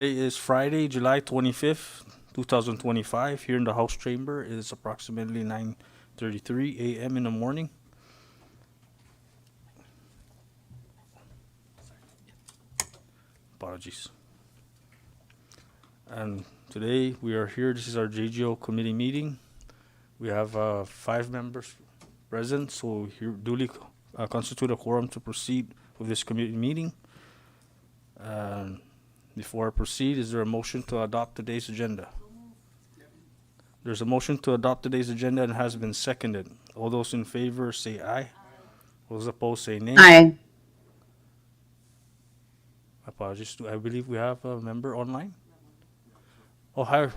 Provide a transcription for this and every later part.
Today is Friday, July 25th, 2025. Here in the House Chamber, it is approximately 9:33 a.m. in the morning. Apologies. And today we are here. This is our JGO committee meeting. We have 5 members present, so here duly constitute a quorum to proceed with this committee meeting. Before I proceed, is there a motion to adopt today's agenda? There's a motion to adopt today's agenda and has been seconded. All those in favor say aye. Those opposed say nay. Aye. Apologies. I believe we have a member online. Oh, hi.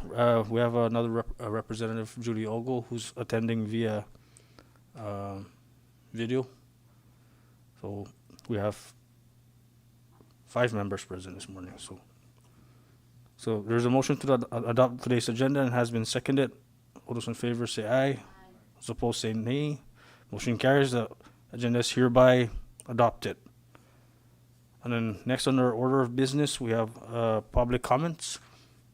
We have another representative, Julie Ogle, who's attending via video. So we have 5 members present this morning. So there's a motion to adopt today's agenda and has been seconded. All those in favor say aye. Those opposed say nay. Motion carries. The agenda is hereby adopted. And then next on our order of business, we have public comments.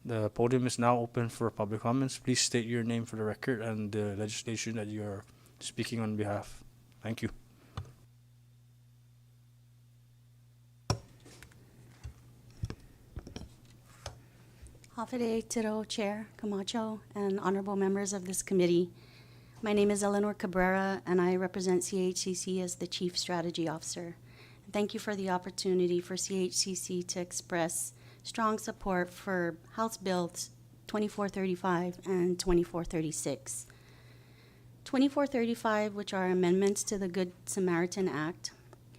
The podium is now open for public comments. Please state your name for the record and the legislation that you are speaking on behalf. Thank you. Hafide Tiro, Chair Camacho, and honorable members of this committee. My name is Eleanor Cabrera, and I represent CHCC as the Chief Strategy Officer. Thank you for the opportunity for CHCC to express strong support for House Bills 2435 and 2436. 2435, which are amendments to the Good Samaritan Act,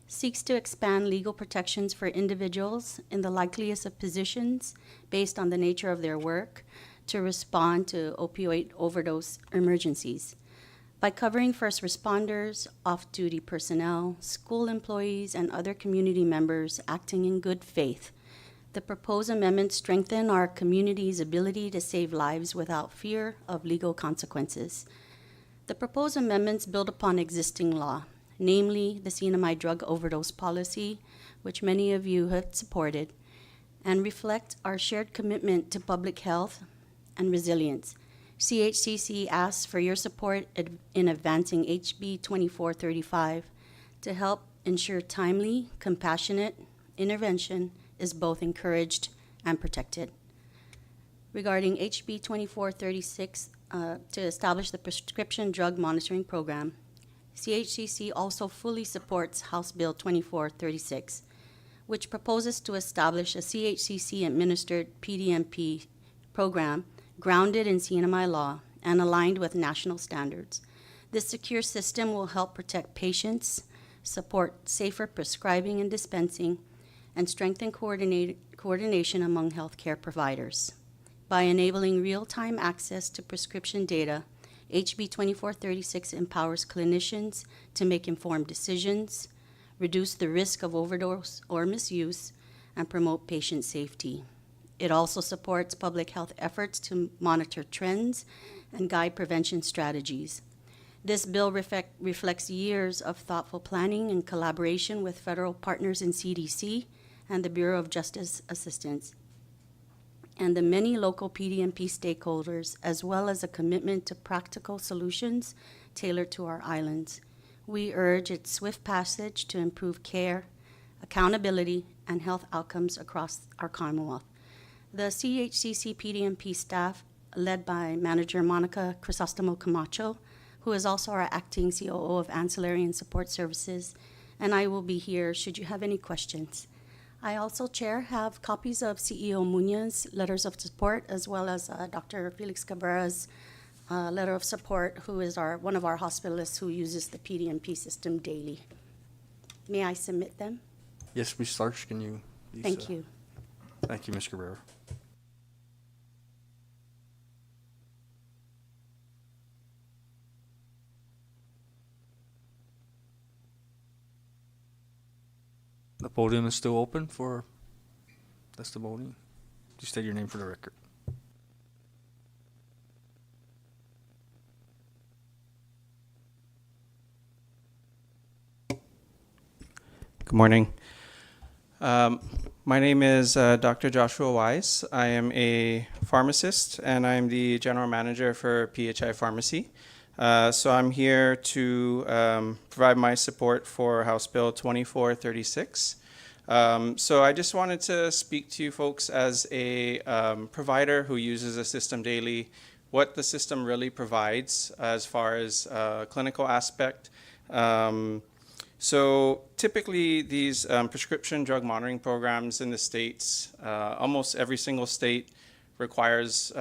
seeks to expand legal protections for individuals in the likeliest of positions based on the nature of their work to respond to opioid overdose emergencies. By covering first responders, off-duty personnel, school employees, and other community members acting in good faith, the proposed amendments strengthen our community's ability to save lives without fear of legal consequences. The proposed amendments build upon existing law, namely the CNMI drug overdose policy, which many of you have supported, and reflect our shared commitment to public health and resilience. CHCC asks for your support in advancing HB 2435 to help ensure timely, compassionate intervention is both encouraged and protected. Regarding HB 2436, to establish the Prescription Drug Monitoring Program, CHCC also fully supports House Bill 2436, which proposes to establish a CHCC-administered PDMP program grounded in CNMI law and aligned with national standards. This secure system will help protect patients, support safer prescribing and dispensing, and strengthen coordination among healthcare providers. By enabling real-time access to prescription data, HB 2436 empowers clinicians to make informed decisions, reduce the risk of overdose or misuse, and promote patient safety. It also supports public health efforts to monitor trends and guide prevention strategies. This bill reflects years of thoughtful planning and collaboration with federal partners in CDC and the Bureau of Justice Assistance, and the many local PDMP stakeholders, as well as a commitment to practical solutions tailored to our islands. We urge its swift passage to improve care, accountability, and health outcomes across our Commonwealth. The CHCC PDMP staff, led by Manager Monica Crisostomo Camacho, who is also our acting COO of Ancillary and Support Services, and I will be here should you have any questions. I also, Chair, have copies of CEO Munoz letters of support, as well as Dr. Felix Cabrera's letter of support, who is one of our hospitalists who uses the PDMP system daily. May I submit them? Yes, Ms. Starch, can you please? Thank you. Thank you, Ms. Cabrera. The podium is still open for testimony. Please state your name for the record. Good morning. My name is Dr. Joshua Wise. I am a pharmacist and I'm the general manager for PHI Pharmacy. So I'm here to provide my support for House Bill 2436. So I just wanted to speak to you folks as a provider who uses the system daily, what the system really provides as far as clinical aspect. So typically these prescription drug monitoring programs in the states, almost every single state requires,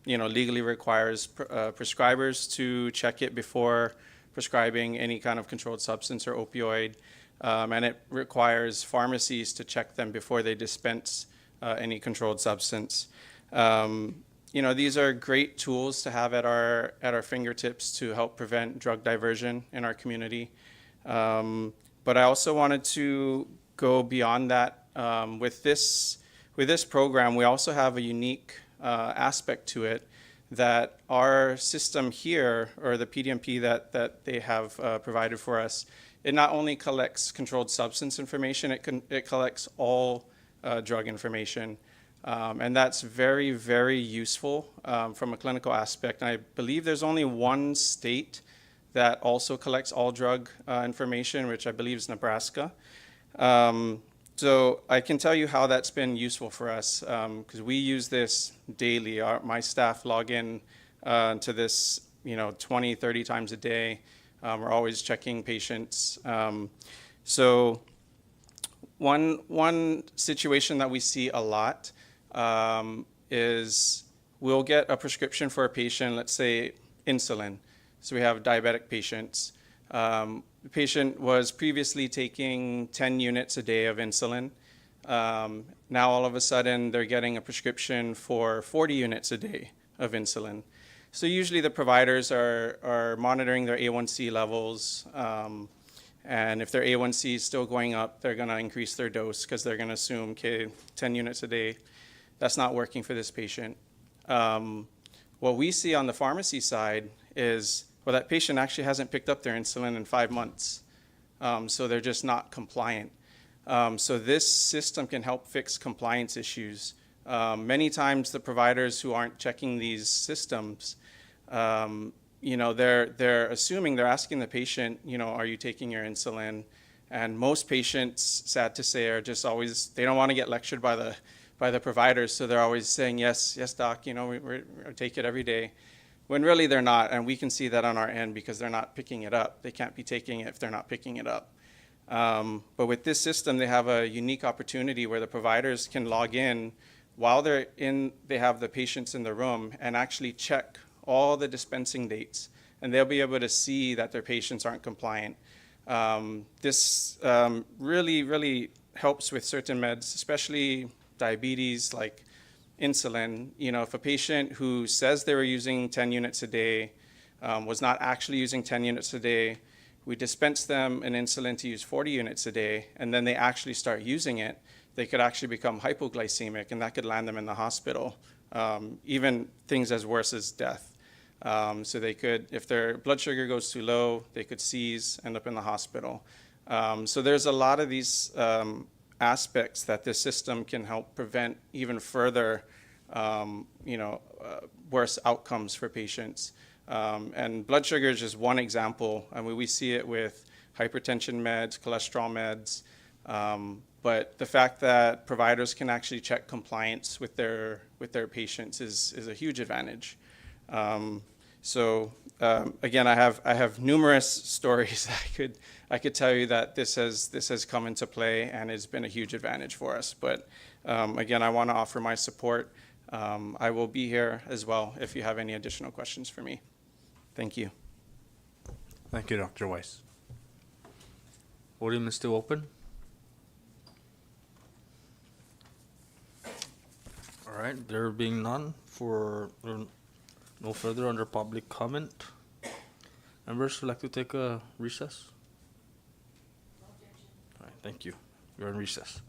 legally requires prescribers to check it before prescribing any kind of controlled substance or opioid. And it requires pharmacies to check them before they dispense any controlled substance. These are great tools to have at our fingertips to help prevent drug diversion in our community. But I also wanted to go beyond that. With this program, we also have a unique aspect to it that our system here, or the PDMP that they have provided for us, it not only collects controlled substance information, it collects all drug information. And that's very, very useful from a clinical aspect. And I believe there's only one state that also collects all drug information, which I believe is Nebraska. So I can tell you how that's been useful for us, because we use this daily. My staff log in to this 20, 30 times a day. We're always checking patients. So one situation that we see a lot is we'll get a prescription for a patient, let's say insulin. So we have diabetic patients. The patient was previously taking 10 units a day of insulin. Now all of a sudden they're getting a prescription for 40 units a day of insulin. So usually the providers are monitoring their A1C levels. And if their A1C is still going up, they're going to increase their dose because they're going to assume, okay, 10 units a day, that's not working for this patient. What we see on the pharmacy side is, well, that patient actually hasn't picked up their insulin in 5 months. So they're just not compliant. So this system can help fix compliance issues. Many times the providers who aren't checking these systems, they're assuming, they're asking the patient, are you taking your insulin? And most patients, sad to say, are just always, they don't want to get lectured by the providers, so they're always saying, yes, doc, we take it every day. When really they're not, and we can see that on our end because they're not picking it up. They can't be taking it if they're not picking it up. But with this system, they have a unique opportunity where the providers can log in while they have the patients in the room and actually check all the dispensing dates, and they'll be able to see that their patients aren't compliant. This really, really helps with certain meds, especially diabetes, like insulin. If a patient who says they were using 10 units a day was not actually using 10 units a day, we dispense them an insulin to use 40 units a day, and then they actually start using it, they could actually become hypoglycemic, and that could land them in the hospital, even things as worse as death. So they could, if their blood sugar goes too low, they could seize, end up in the hospital. So there's a lot of these aspects that this system can help prevent even further, worse outcomes for patients. And blood sugar is just one example. I mean, we see it with hypertension meds, cholesterol meds, but the fact that providers can actually check compliance with their patients is a huge advantage. Again, I have numerous stories I could tell you that this has come into play and it's been a huge advantage for us. But again, I want to offer my support. I will be here as well if you have any additional questions for me. Thank you. Thank you, Dr. Weiss. Podium is still open. All right, there being none no further under public comment. Members would like to take a recess? No objection. All right, thank you. We're in recess.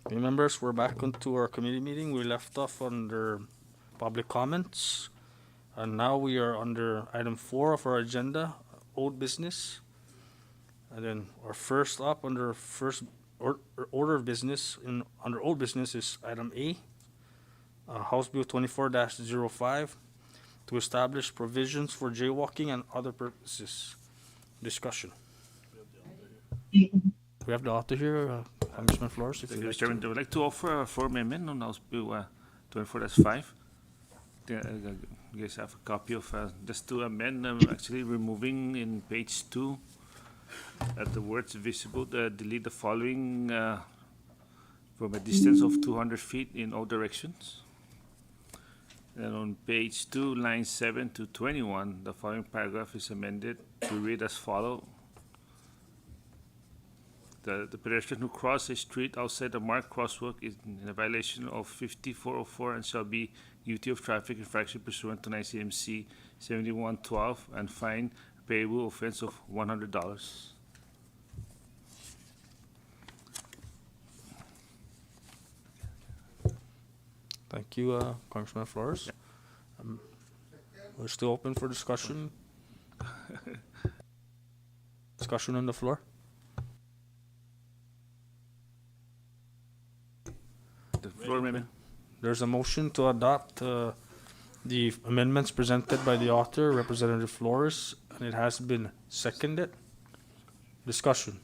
Okay, members, we're back onto our committee meeting. We left off under public comments. And now we are under item 4 of our agenda, old business. And then our first up under order of business under old business is item A, House Bill 24-05, to establish provisions for jaywalking and other purposes. Discussion. We have the author here, Congressman Flores. If Thank you'd you, like Mr. Chairman. to- I would like to offer a floor amendment on House Bill 24-5. You guys have a copy of, just to amend, actually removing in page 2, at the words visible, delete the following from a distance of 200 feet in all directions. And on page 2, lines 7 to 21, the following paragraph is amended to read as follows. The pedestrian who crosses a street outside the marked crosswalk is in a violation of 5404 and shall be guilty of traffic infraction pursuant to 9 CMC 7112 and fine payable offense of $100. Thank you, Congressman Flores. We're still open for discussion. Discussion on the floor. The floor amendment. There's a motion to adopt the amendments presented by the author, Representative Flores, and it has been seconded. Discussion.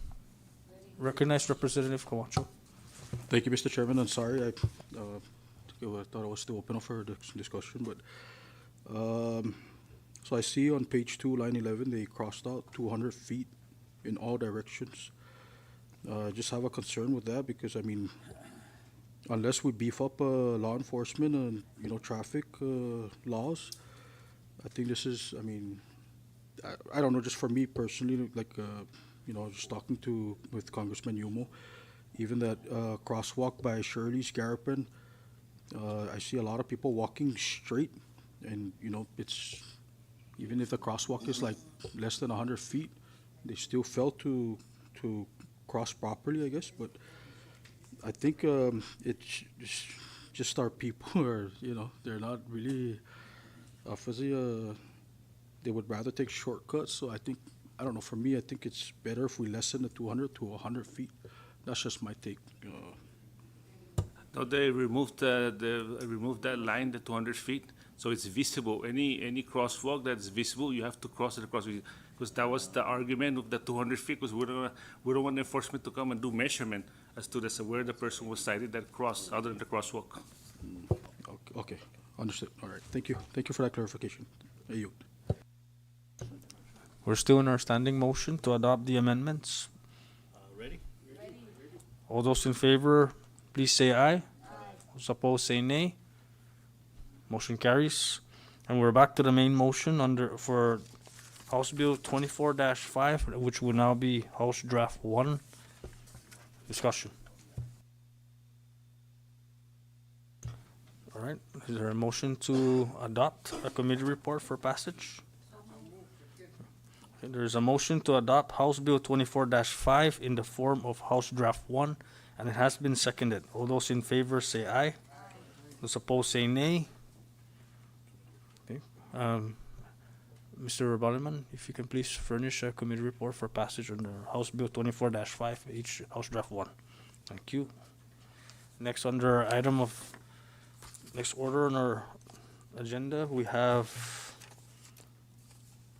Recognized Representative Camacho. Thank you, Mr. Chairman. I'm sorry, I thought I was still open for discussion, but, so I see on page 2, line 11, they crossed out 200 feet in all directions. I just have a concern with that because, I mean, unless we beef up law enforcement and, traffic laws, I think this is, I mean, I don't know, just for me personally, like, just talking with Congressman Yumo, even that crosswalk by Shirley's Garapan, I see a lot of people walking straight, and it's even if the crosswalk is like less than 100 feet, they still fail to cross properly, I guess. But I think it's just our people are they're not really fuzzy. They would rather take shortcuts. So I don't know. For me, I think it's better if we lessen the 200 to 100 feet. That's just my take. No, they removed that line, the 200 feet, so it's visible. Any crosswalk that's visible, you have to cross it across. Because that was the argument of the 200 feet, because we don't want enforcement to come and do measurement as to where the person was sighted that crossed, other than the crosswalk. Okay, understood. All right. Thank you. Thank you for that clarification. I yield. We're still in our standing motion to adopt the amendments. Ready? All those in favor, please say aye. Those opposed, say nay. Motion carries. And we're back to the main motion for House Bill 24-5, which will now be House Draft 1. Discussion. All right. Is there a motion to adopt a committee report for passage? Okay, there's a motion to adopt House Bill 24-5 in the form of House Draft 1, and it has been seconded. All those in favor say aye. Those opposed say nay. Okay. Mr. Baliman, if you can please furnish a committee report for passage under House Bill 24-5, H House Draft 1. Thank you. Next order on our agenda, we have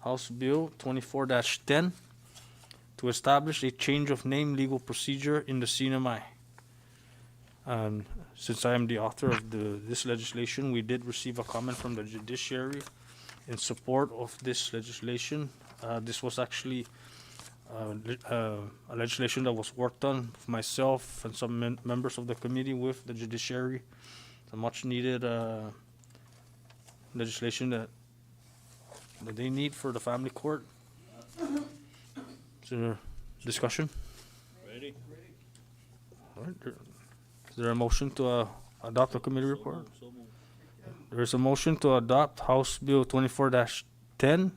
House Bill 24-10 to establish a change of name legal procedure in the CNMI. And since I am the author of this legislation, we did receive a comment from the Judiciary in support of this legislation. This was actually a legislation that was worked on with myself and some members of the committee with the Judiciary. It's a much needed legislation that they need for the family court. Is there discussion? Ready? All right. Is there a motion to adopt the committee report? So moved. There is a motion to adopt House Bill 24-10 in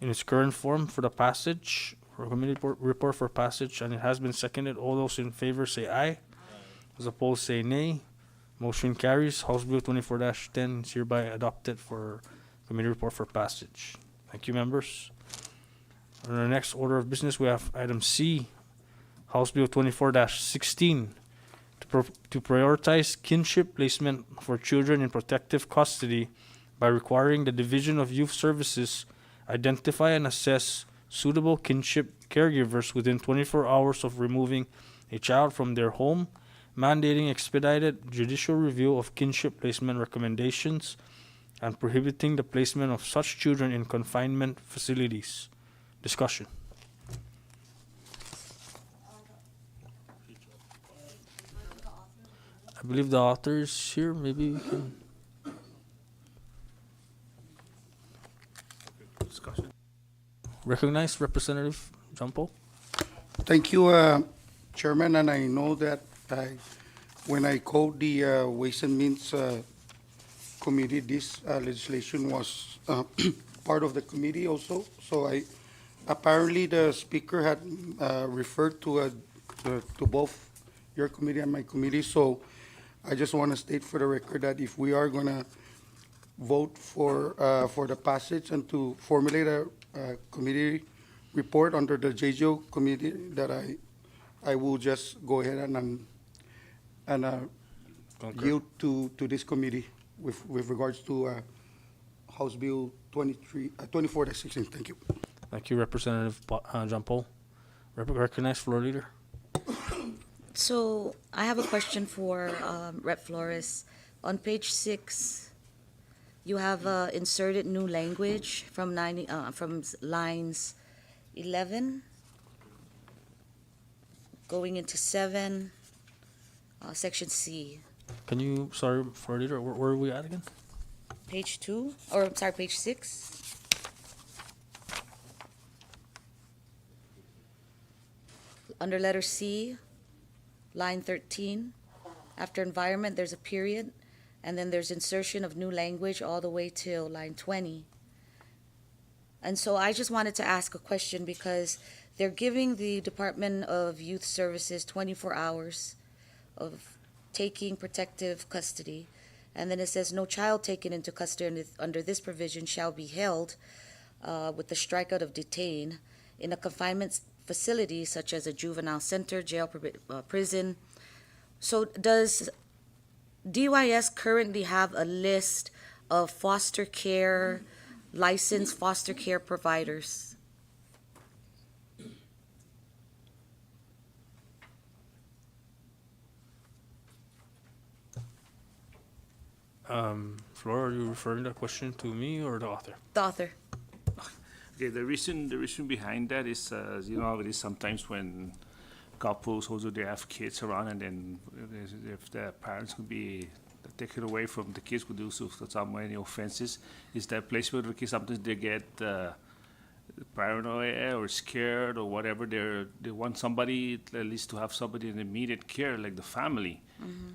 its current form for the passage, for a committee report for passage, and it has been seconded. All those in favor say aye. Those opposed say nay. Motion carries. House Bill 24-10 is hereby adopted for committee report for passage. Thank you, members. On our next order of business, we have item C, House Bill 24-16, to prioritize kinship placement for children in protective custody by requiring the Division of Youth Services identify and assess suitable kinship caregivers within 24 hours of removing a child from their home, mandating expedited judicial review of kinship placement recommendations, and prohibiting the placement of such children in confinement facilities. Discussion. I believe the author is here. Maybe we can. Discussion. Recognize Representative Jumpo. Thank you, Chairman, and I know that when I called the Ways and Means Committee, this legislation was part of the committee also. So apparently the speaker had referred to both your committee and my committee. So I just want to state for the record that if we are going to vote for the passage and to formulate a committee report under the JGO committee, that I will just go ahead and yield to this committee with regards to House Bill 24-16. Thank you. Thank you, Representative Jumpo. Recognize Floor Leader. So I have a question for Rep. Flores. On page 6, you have inserted new language from lines 11 going into 7, section C. Can you, sorry, Floor Leader, where are we at again? Page 2, or I'm sorry, page 6. Under letter C, line 13, after environment, there's a period, and then there's insertion of new language all the way till line 20. And so I just wanted to ask a question because they're giving the Department of Youth Services 24 hours of taking protective custody. And then it says, no child taken into custody under this provision shall be held with the strikeout of detain in a confinement facility such as a juvenile center, jail, prison. So does DYS currently have a list of foster care, licensed foster care providers? Floor, are you referring that question to me or the author? The author. Okay, the reason behind that is, you know, it is sometimes when couples also they have kids around, and then if the parents could be taken away from the kids, could do some any offenses, is that place where the kids sometimes they get paranoid or scared or whatever. They want somebody at least to have somebody in immediate care, like the family.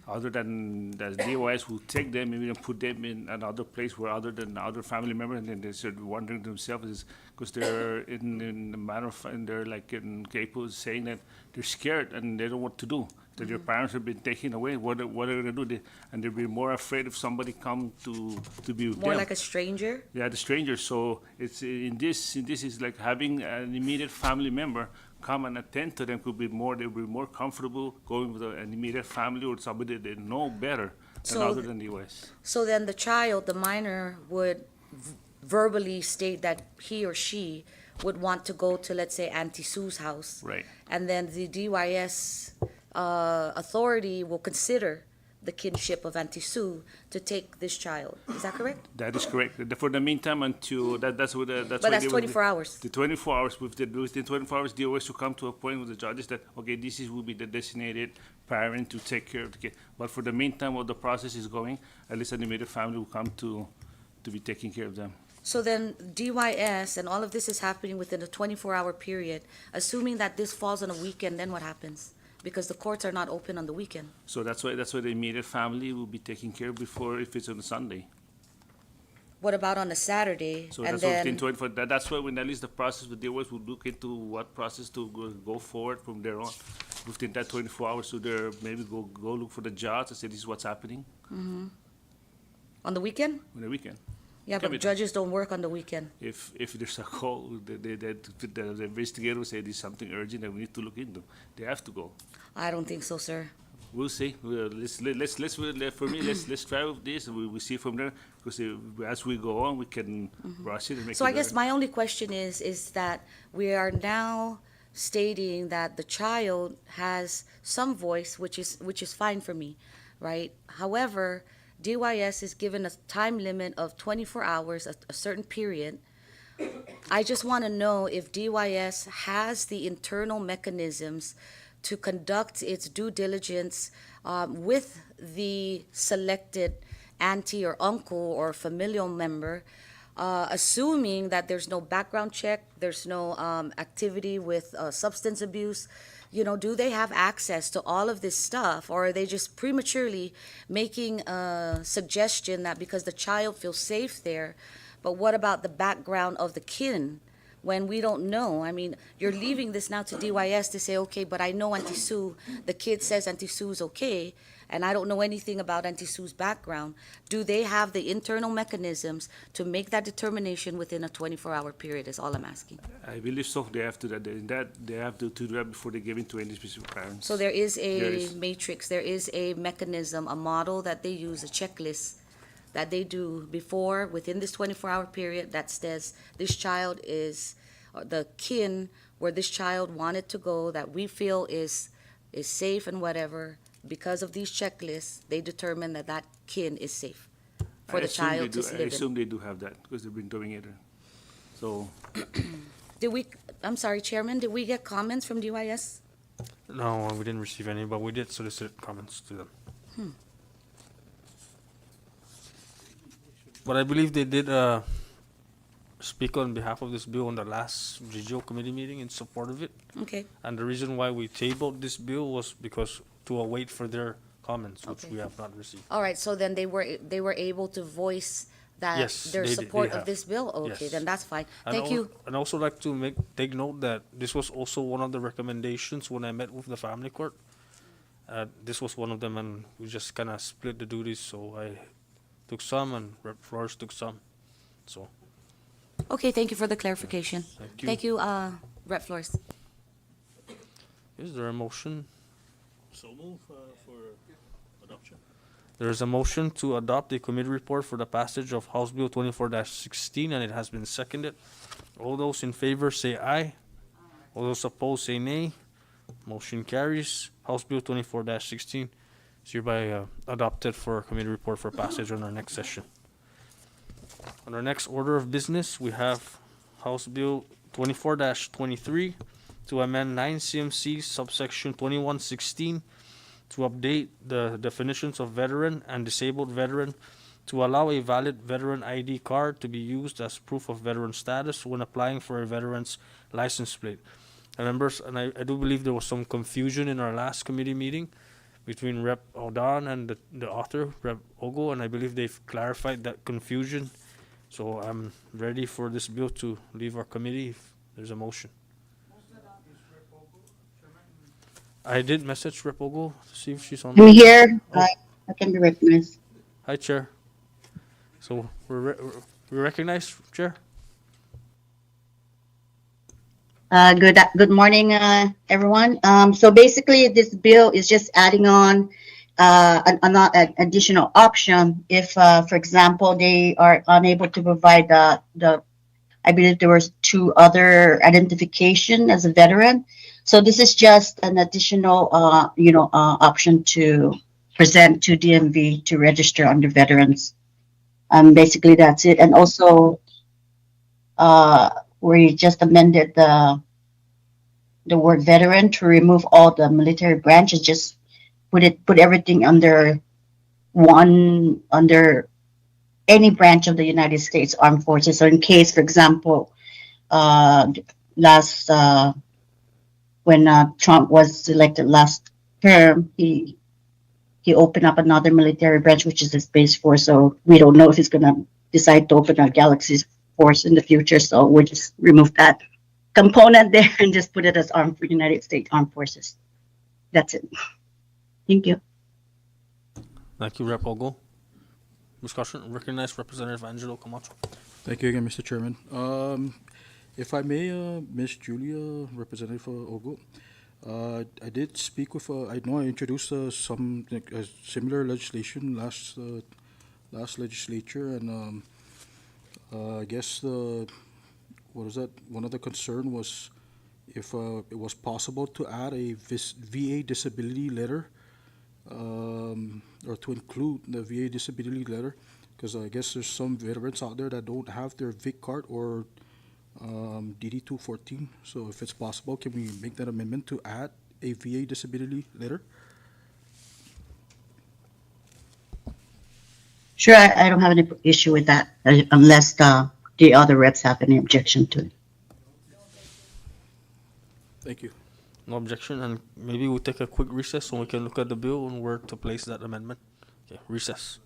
Other than the DYS will take them, maybe put them in another place where other than other family members, and then they start wondering to themselves, because they're in the matter of, and they're like in capable saying that they're scared and they don't know what to do. That their parents have been taken away. What are they going to do? And they'll be more afraid if somebody come to be with More them. like a stranger? Yeah, the stranger. So it's in this is like having an immediate family member come and attend to them they'll be more comfortable going with an immediate family or somebody they know better than other than the US. So then the child, the minor, would verbally state that he or she would want to go to, let's say, Auntie Sue's house. Right. And then the DYS authority will consider the kinship of Auntie Sue to take this child. Is that correct? That is correct. For the meantime, until that's what But that's 24 hours. The 24 hours within 24 hours, they always to come to a point with the judges that okay, this will be the designated parent to take care of the kid. But for the meantime, while the process is going, at least an immediate family will come to be taking care of them. So then DYS and all of this is happening within a 24-hour period. Assuming that this falls on a weekend, then what happens? Because the courts are not open on the weekend. So that's why the immediate family will be taken care of before if it's on a Sunday. What about on a Saturday? So And that's why within then, 24. That's why when at least the process with DOS will look into what process to go forward from there on. within that 24 hours, so they're maybe go look for the judge and say this is what's happening On the weekend? on the weekend. Yeah, Can but be- judges don't work on the weekend. If there's a call, the investigator will say there's something urgent that we need to look into. They have to go. I don't think so, sir. We'll see. For me, let's try with this, and we see from there. Because as we go on, we can rush it and make So it I guess better. my only question is that we are now stating that the child has some voice, which is fine for me, right? However, DYS is given a time limit of 24 hours, a certain period. I just want to know if DYS has the internal mechanisms to conduct its due diligence with the selected auntie or uncle or familial member, assuming that there's no background check, there's no activity with substance abuse. You know, do they have access to all of this stuff, or are they just prematurely making a suggestion that because the child feels safe there, but what about the background of the kin? When we don't know. I mean, you're leaving this now to DYS to say, okay, but I know Auntie Sue, the kid says Auntie Sue's okay, and I don't know anything about Auntie Sue's background. Do they have the internal mechanisms to make that determination within a 24-hour period is all I'm asking. I believe so. They have to they have to do that before they give it to any specific parents. So there is a There is. matrix, there is a mechanism, a model that they use, a checklist that they do before, within this 24-hour period that says this child is the kin where this child wanted to go that we feel is safe and whatever. Because of these checklists, they determine that that kin is safe for I the assume they child to do- I live in. assume they do have that because they've been doing it. So I'm sorry, Chairman, did we get comments from DYS? No, we didn't receive any, but we did solicit comments to them. But I believe they did speak on behalf of this bill on the last JGO committee meeting in support of it. Okay, And the reason why we tabled this bill was because to await for their comments, which Okay. we have not received. all right, so then they were able to voice that Yes, their they support of have. this bill? Okay, Yes. then that's fine. And Thank you. And also like to take note that this was also one of the recommendations when I met with the family court. This was one of them, and we just kind of split the duties. So I took some, and Rep. Flores took some. So Okay, thank you for the clarification. thank you. Thank you, Rep. Flores. Is there a motion? So move for adoption. There is a motion to adopt the committee report for the passage of House Bill 24-16, and it has been seconded. All those in favor say aye. All those opposed say nay. Motion carries. House Bill 24-16 is hereby adopted for committee report for passage on our next session. On our next order of business, we have House Bill 24-23 to amend 9 CMC subsection 2116 to update the definitions of veteran and disabled veteran to allow a valid veteran ID card to be used as proof of veteran status when applying for a veteran's license plate. And members, and I do believe there was some confusion in our last committee meeting between Rep. Odan and the author, Rep. Ogo, and I believe they've clarified that confusion. So I'm ready for this bill to leave our committee if there's a motion. I did message Rep. Ogo to see if she's on. I'm here. Oh. I can be recognized. Hi, Chair. So we recognize, Chair? Good morning, everyone. So basically, this bill is just adding on an additional option if, for example, they are unable to provide I believe there was 2 other identification as a veteran. So this is just an additional, option to present to DMV to register under veterans. Basically, that's it. And also, we just amended the word veteran to remove all the military branches, just put everything under any branch of the United States Armed Forces. So in case, for example, when Trump was elected last term, he opened up another military branch, which is the Space Force. So we don't know if he's going to decide to open a Galaxy Force in the future. So we'll just remove that component there and just put it as United States Armed Forces. That's it. Thank you. Thank you, Rep. Ogo. Discussion, recognize Representative Angelo Camacho. Thank you again, Mr. Chairman. If I may, Ms. Julia, Representative Ogo, I did speak with, I know I introduced some similar legislation last legislature, and I guess what was that? One of the concern was if it was possible to add a VA disability letter, or to include the VA disability letter, because I guess there's some veterans out there that don't have their VIC card or DD 214. So if it's possible, can we make that amendment to add a VA disability letter? Sure, I don't have any issue with that, unless the other reps have any objection to it. Thank you. No objection, and maybe we'll take a quick recess so we can look at the bill and where to place that amendment. Okay, recess.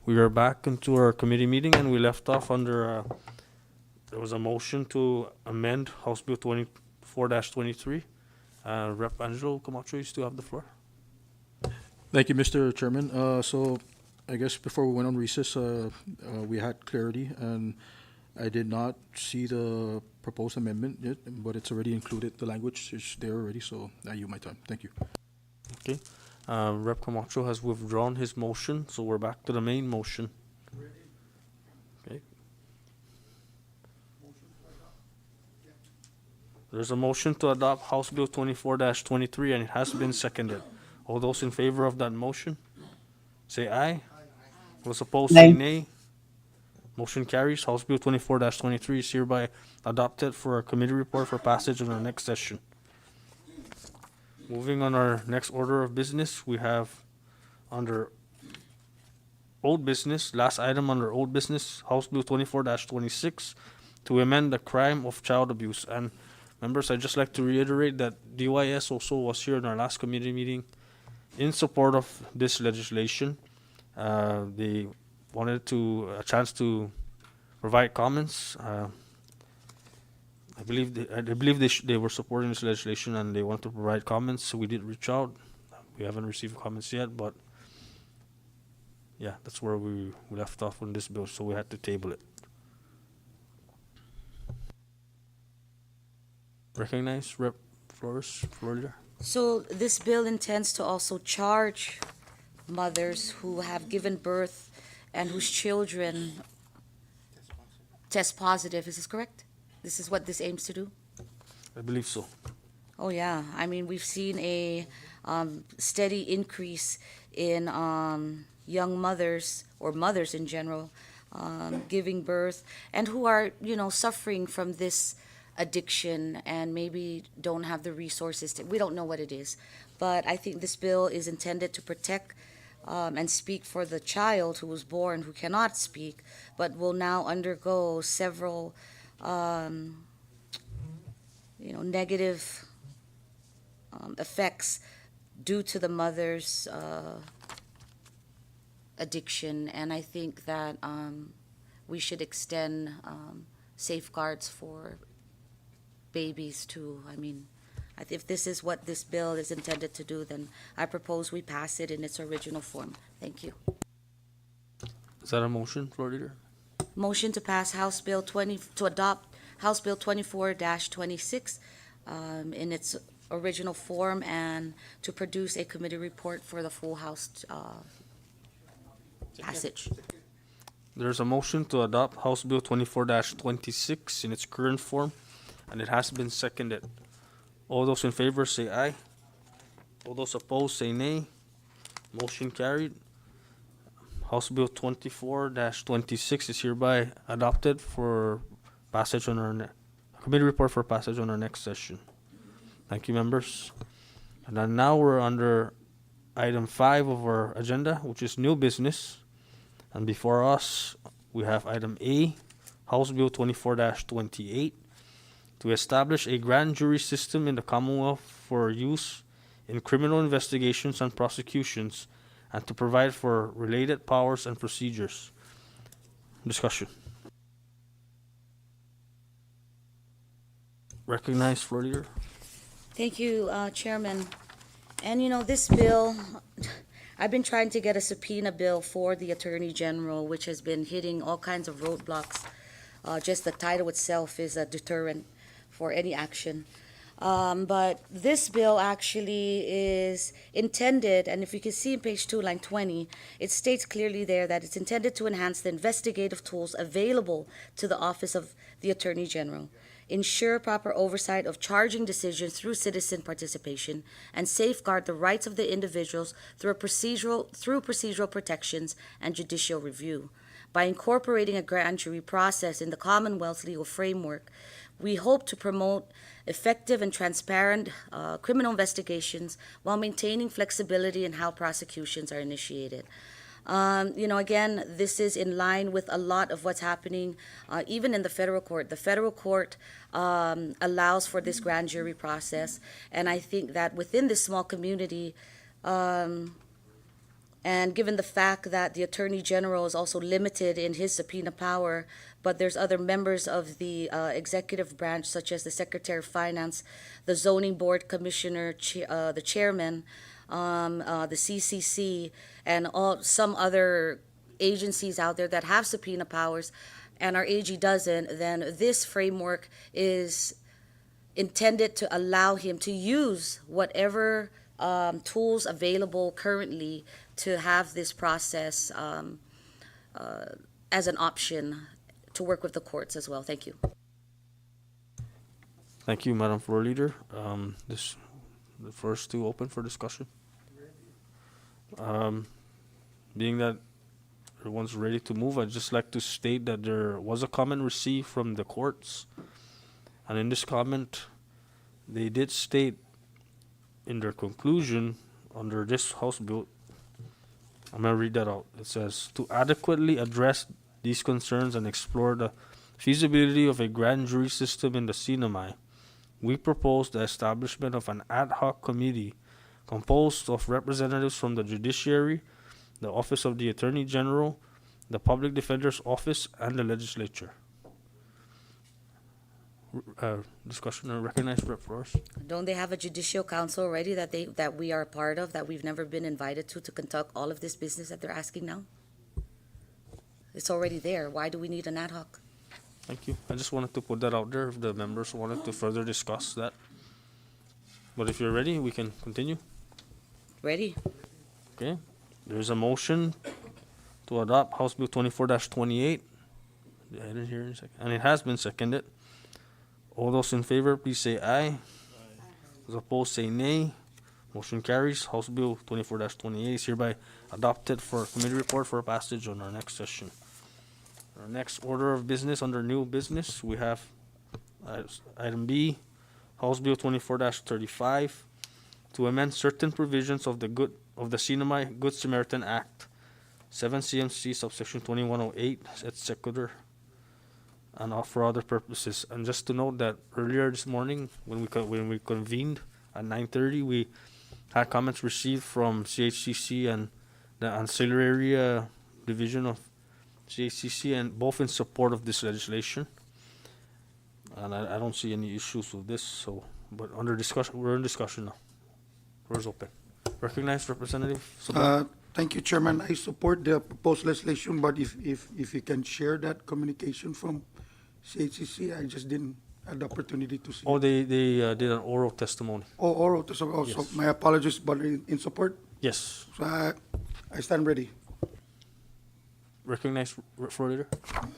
We are back into our committee meeting and we left off under, there was a motion to amend House Bill 24-23. Rep. Angelo Camacho, you still have the floor. Thank you, Mr. Chairman. So I guess before we went on recess, we had clarity, and I did not see the proposed amendment yet, but it's already included. The language is there already, so I yield my time. Thank you. Okay. Rep. Camacho has withdrawn his motion, so we're back to the main motion. Okay. There's a motion to adopt House Bill 24-23, and it has been seconded. All those in favor of that motion, say aye. Those opposed, say Aye. nay. Motion carries. House Bill 24-23 is hereby adopted for a committee report for passage in our next session. Moving on our next order of business, we have under old business, last item under old business, House Bill 24-26 to amend the crime of child abuse. And members, I'd just like to reiterate that DYS also was here in our last committee meeting in support of this legislation. They wanted a chance to provide comments. I believe they were supporting this legislation and they want to provide comments. So we did reach out. We haven't received comments yet, but yeah, that's where we left off on this bill. So we had to table it. Recognize Rep. Flores, Florida. So this bill intends to also charge mothers who have given birth and whose children test positive. Is this correct? This is what this aims to do? I believe so. Oh, yeah. I mean, we've seen a steady increase in young mothers, or mothers in general, giving birth, and who are, suffering from this addiction and maybe don't have the resources we don't know what it is. But I think this bill is intended to protect and speak for the child who was born who cannot speak, but will now undergo several negative effects due to the mother's addiction. And I think that we should extend safeguards for babies too. I mean, if this is what this bill is intended to do, then I propose we pass it in its original form. Thank you. Is that a motion, Floor Leader? Motion to pass to adopt House Bill 24-26 in its original form, and to produce a committee report for the full House passage. There's a motion to adopt House Bill 24-26 in its current form, and it has been seconded. All those in favor say aye. All those opposed say nay. Motion carried. House Bill 24-26 is hereby adopted for passage on our committee report for passage on our next session. Thank you, members. And then now we're under item 5 of our agenda, which is new business. And before us, we have item A, House Bill 24-28, to establish a grand jury system in the Commonwealth for use in criminal investigations and prosecutions, and to provide for related powers and procedures. Discussion. Recognize Floor Leader. Thank you, Chairman. And this bill, I've been trying to get a subpoena bill for the Attorney General, which has been hitting all kinds of roadblocks. Just the title itself is a deterrent for any action. But this bill actually is intended, and if you can see in page 2, line 20, it states clearly there that it's intended to enhance the investigative tools available to the Office of the Attorney General, ensure proper oversight of charging decisions through citizen participation, and safeguard the rights of the individuals through procedural protections and judicial review. By incorporating a grand jury process in the Commonwealth's legal framework, we hope to promote effective and transparent criminal investigations while maintaining flexibility in how prosecutions are initiated. Again, this is in line with a lot of what's happening even in the federal court. The federal court allows for this grand jury process, and I think that within this small community, And given the fact that the Attorney General is also limited in his subpoena power, but there's other members of the executive branch, such as the Secretary of Finance, the Zoning Board Commissioner, the Chairman, the CCC, and some other agencies out there that have subpoena powers, and our AG doesn't, then this framework is intended to allow him to use whatever tools available currently to have this process as an option to work with the courts as well. Thank you. Thank you, Madam Floor Leader. The first two open for discussion. Being that everyone's ready to move, I'd just like to state that there was a comment received from the courts. And in this comment, they did state in their conclusion under this House bill, I'm going to read that out. It says, to adequately address these concerns and explore the feasibility of a grand jury system in the CNMI, we propose the establishment of an ad hoc committee composed of representatives from the Judiciary, the Office of the Attorney General, the Public Defender's Office, and the Legislature. Discussion or recognized Rep. Flores. Don't they have a judicial council already that we are a part of, that we've never been invited to conduct all of this business that they're asking now? It's already there. Why do we need an ad hoc? Thank you. I just wanted to put that out there if the members wanted to further discuss that. But if you're ready, we can continue. Ready? Okay. There's a motion to adopt House Bill 24-28. I didn't hear any second. And it has been seconded. All those in favor, please say aye. Those opposed, say nay. Motion carries. House Bill 24-28 is hereby adopted for committee report for passage on our next session. Our next order of business under new business, we have item B, House Bill 24-35, to amend certain provisions of the CNMI Good Samaritan Act, 7 CMC subsection 2108, et sequitur, and for other purposes. And just to note that earlier this morning, when we convened at 9:30, we had comments received from CHCC and the ancillary division of CHCC, and both in support of this legislation. And I don't see any issues with this. So, but under discussion, we're in discussion now. Floor is open. Recognized Representative Sabah. Thank you, Chairman. I support the proposed legislation, but if you can share that communication from CHCC, I just didn't have the opportunity to see. Oh, they did an oral testimony. Oh, oral testimony. Also, Yes. my apologies, but in support, Yes. so I stand ready. Recognized Floor Leader.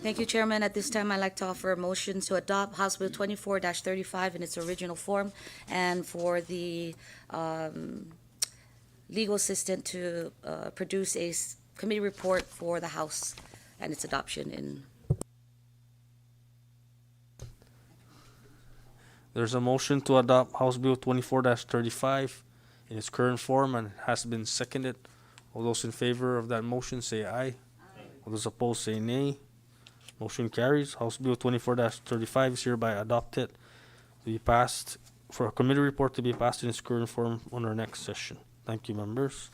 Thank you, Chairman. At this time, I'd like to offer a motion to adopt House Bill 24-35 in its original form, and for the legal assistant to produce a committee report for the House and its adoption in. There's a motion to adopt House Bill 24-35 in its current form, and it has been seconded. All those in favor of that motion say aye. All those opposed say nay. Motion carries. House Bill 24-35 is hereby adopted to be passed for a committee report to be passed in its current form on our next session. Thank you, members.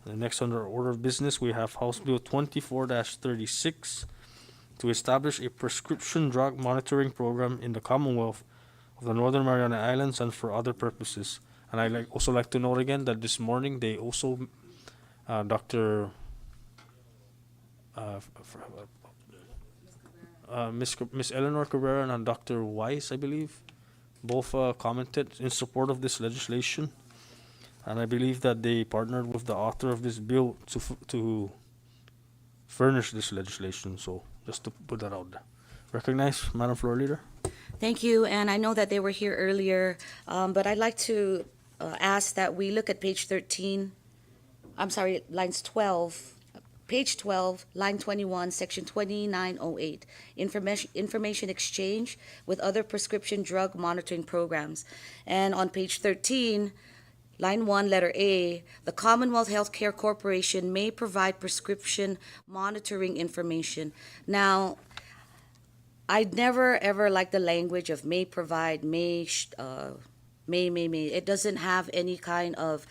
The next under order of business, we have House Bill 24-36 to establish a prescription drug monitoring program in the Commonwealth of the Northern Mariana Islands and for other purposes. And I'd also like to note again that this morning they also, Miss Eleanor Cabrera and Dr. Weiss, I believe, both commented in support of this legislation. And I believe that they partnered with the author of this bill to furnish this legislation. So just to put that out there. Recognize, Madam Floor Leader. Thank you, and I know that they were here earlier, but I'd like to ask that we look at page 13, lines 12, page 12, line 21, section 2908, information exchange with other prescription drug monitoring programs. And on page 13, line 1, letter A, the Commonwealth Healthcare Corporation may provide prescription monitoring information. Now, I'd never ever liked the language of may provide, may. It doesn't have any kind of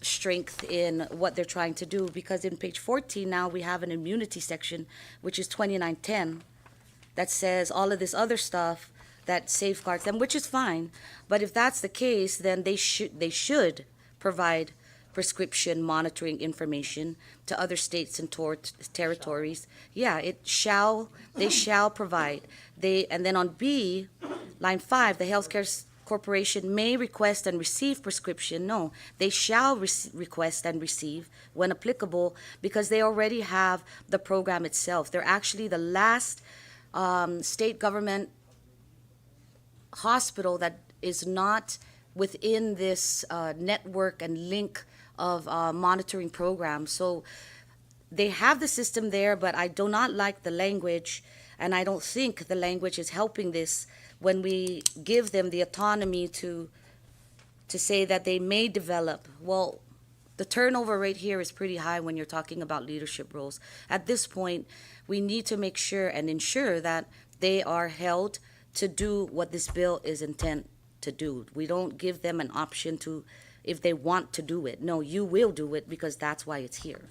strength in what they're trying to do, because in page 14 now we have an immunity section, which is 2910, that says all of this other stuff that safeguards them, which is fine. But if that's the case, then they should provide prescription monitoring information to other states and territories. Yeah, they shall provide. And then on B, line 5, the healthcare corporation may request and receive prescription. No, they shall request and receive when applicable, because they already have the program itself. They're actually the last state government hospital that is not within this network and link of monitoring programs. So they have the system there, but I do not like the language, and I don't think the language is helping this when we give them the autonomy to say that they may develop. Well, the turnover rate here is pretty high when you're talking about leadership roles. At this point, we need to make sure and ensure that they are held to do what this bill is intent to do. We don't give them an option to, if they want to do it. No, you will do it, because that's why it's here.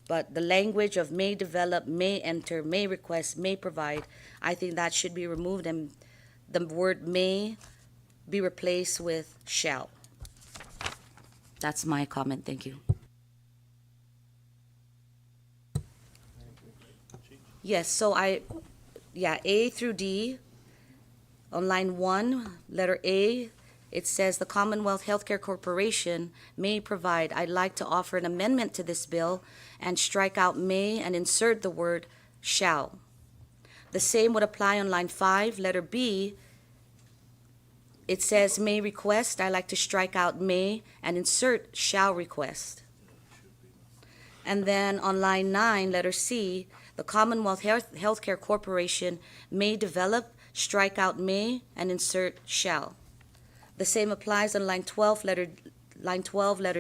But the language of may develop, may enter, may request, may provide, I think that should be removed, and the word may be replaced with shall. That's my comment. Thank you. Yes, so A through D, on line 1, letter A, it says the Commonwealth Healthcare Corporation may provide. I'd like to offer an amendment to this bill and strike out may and insert the word shall. The same would apply on line 5, letter B. It says may request. I'd like to strike out may and insert shall request. And then on line 9, letter C, the Commonwealth Healthcare Corporation may develop, strike out may and insert shall. The same applies on line 12, letter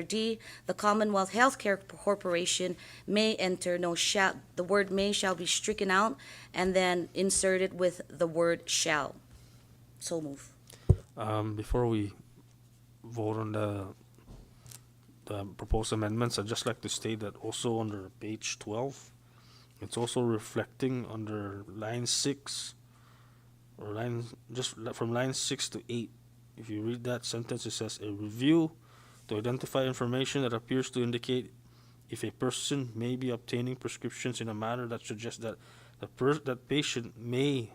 D. The Commonwealth Healthcare Corporation may enter. No, shall. The word may shall be stricken out and then inserted with the word shall. So move. Before we vote on the proposed amendments, I'd just like to state that also under page 12, it's also reflecting under line 6, or from line 6 to 8. If you read that sentence, it says a review to identify information that appears to indicate if a person may be obtaining prescriptions in a manner that suggests that that patient may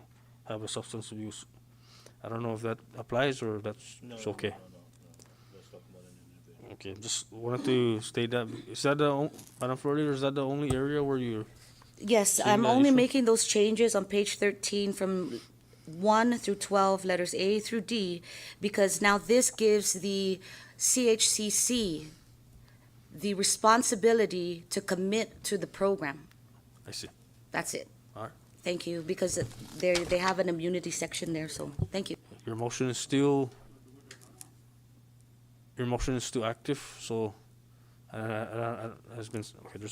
have a substance abuse. I don't know if that applies or that's okay. Let's talk about it in a bit. Okay, just wanted to state that. Is that Madam Florida, is that the only area where you're? Yes, Seeing I'm that only issue? making those changes on page 13 from 1 through 12, letters A through D, because now this gives the CHCC the responsibility to commit to the program. I see. That's it. All right. Thank you, because they have an immunity section there, so thank you. Your motion is still active, so has been okay. It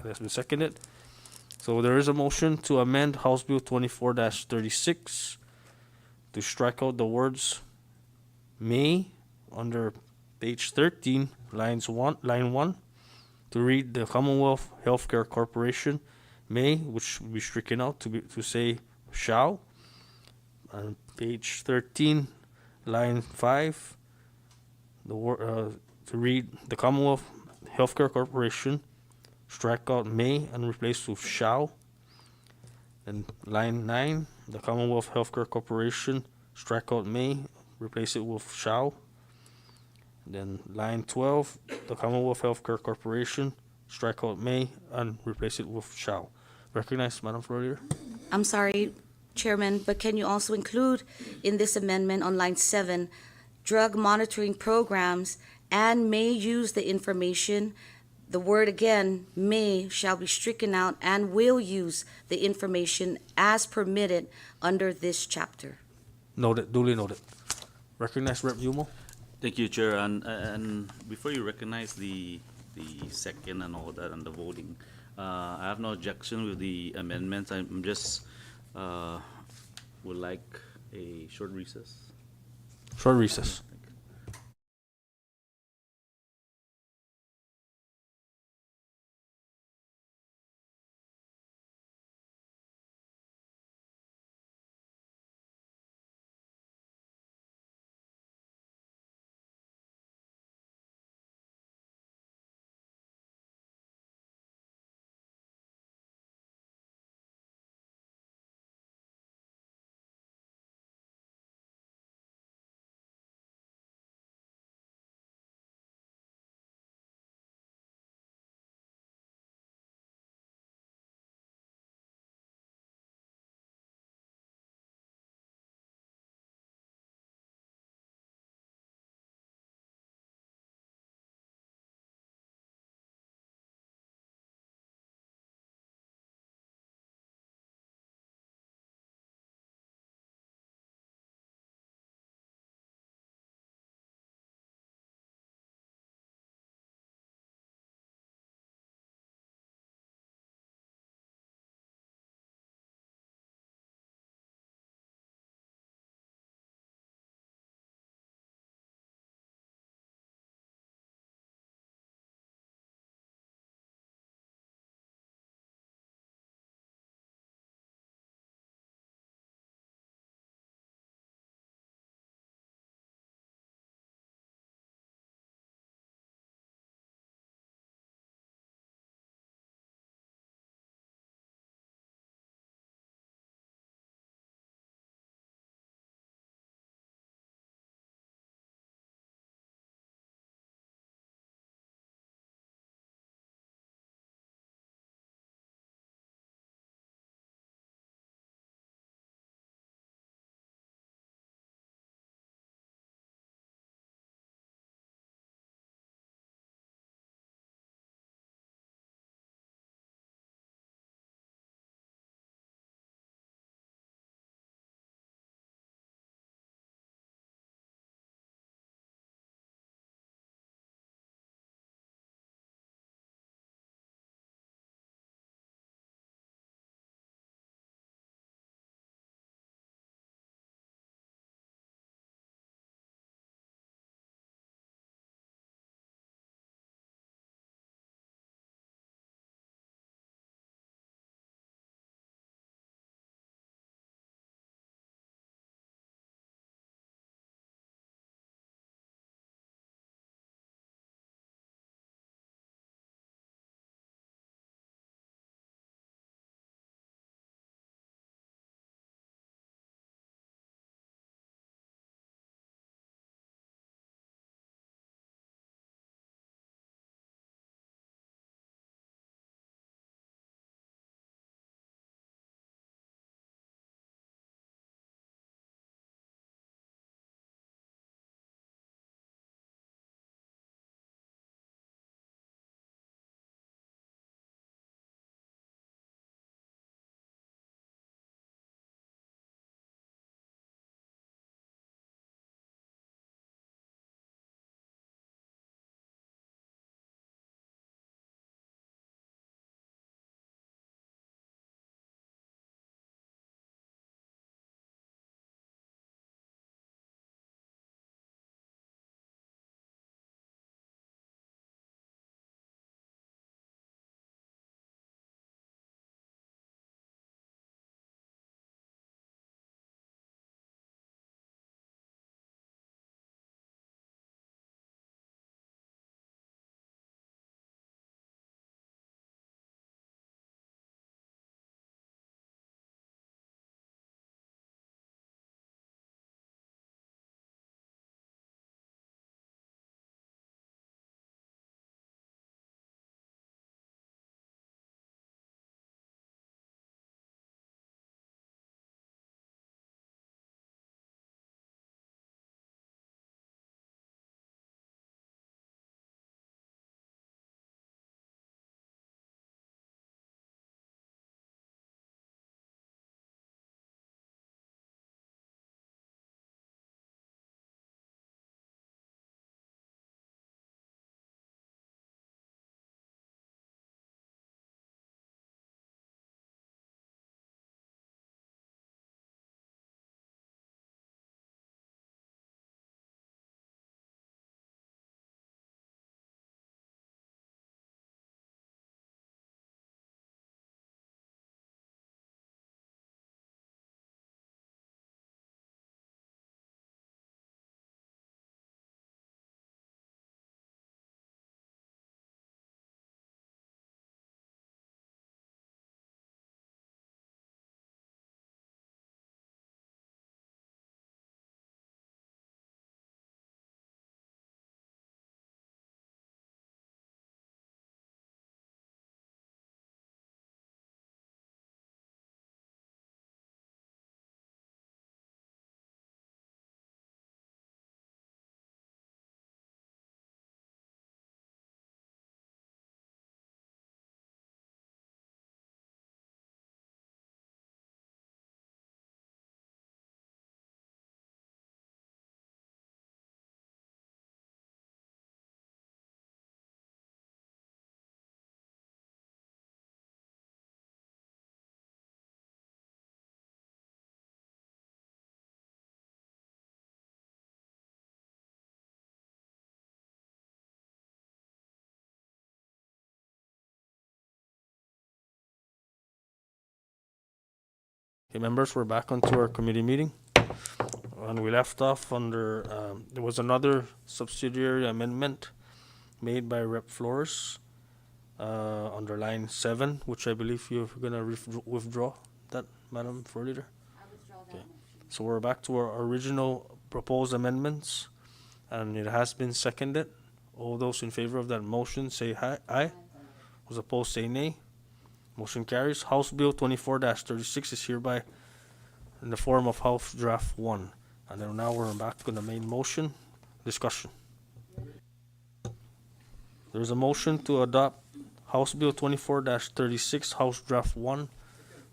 has been seconded. So there is a motion to amend House Bill 24-36 to strike out the words may under page 13, line 1, to read the Commonwealth Healthcare Corporation may, which will be stricken out to say shall. On page 13, line 5, to read the Commonwealth Healthcare Corporation, strike out may and replace with shall. And line 9, the Commonwealth Healthcare Corporation, strike out may, replace it with shall. Then line 12, the Commonwealth Healthcare Corporation, strike out may and replace it with shall. Recognize, Madam Floor. I'm sorry, Chairman, but can you also include in this amendment on line 7, drug monitoring programs and may use the information? The word again, may, shall be stricken out and will use the information as permitted under this chapter. Noted, duly noted. Recognize Rep. Yumo. Thank you, Chair. And before you recognize the second and all that and the voting, I have no objection with the amendments. I'm just would like a short recess. Short recess. Okay, members, we're back onto our committee meeting. And we left off under, there was another subsidiary amendment made by Rep. Flores under line 7, which I believe you're gonna withdraw that, Madam Floor Leader. Okay. So we're back to our original proposed amendments, and it has been seconded. All those in favor of that motion say aye. Those opposed say nay. Motion carries. House Bill 24-36 is hereby in the form of House Draft 1. And then now we're back on the main motion. Discussion. There's a motion to adopt House Bill 24-36, House Draft 1,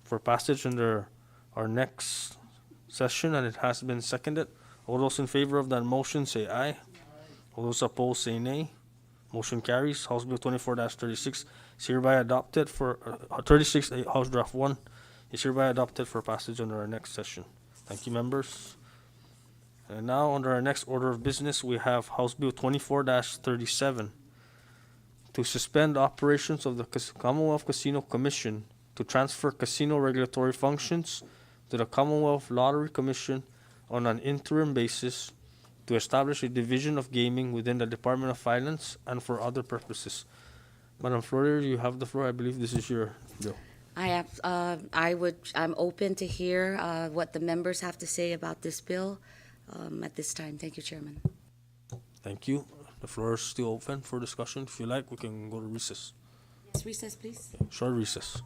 for passage under our next session, and it has been seconded. All those in favor of that motion say aye. All those opposed say nay. Motion carries. House Bill 24-36 is hereby adopted for 36, House Draft 1 is hereby adopted for passage under our next session. Thank you, members. And now, under our next order of business, we have House Bill 24-37 to suspend operations of the Commonwealth Casino Commission to transfer casino regulatory functions to the Commonwealth Lottery Commission on an interim basis to establish a division of gaming within the Department of Finance and for other purposes. Madam Flourier, you have the floor. I believe this is your bill. I'm open to hear what the members have to say about this bill at this time. Thank you, Chairman. Thank you. The floor is still open for discussion. If you like, we can go to recess. Yes, recess, please. Short recess.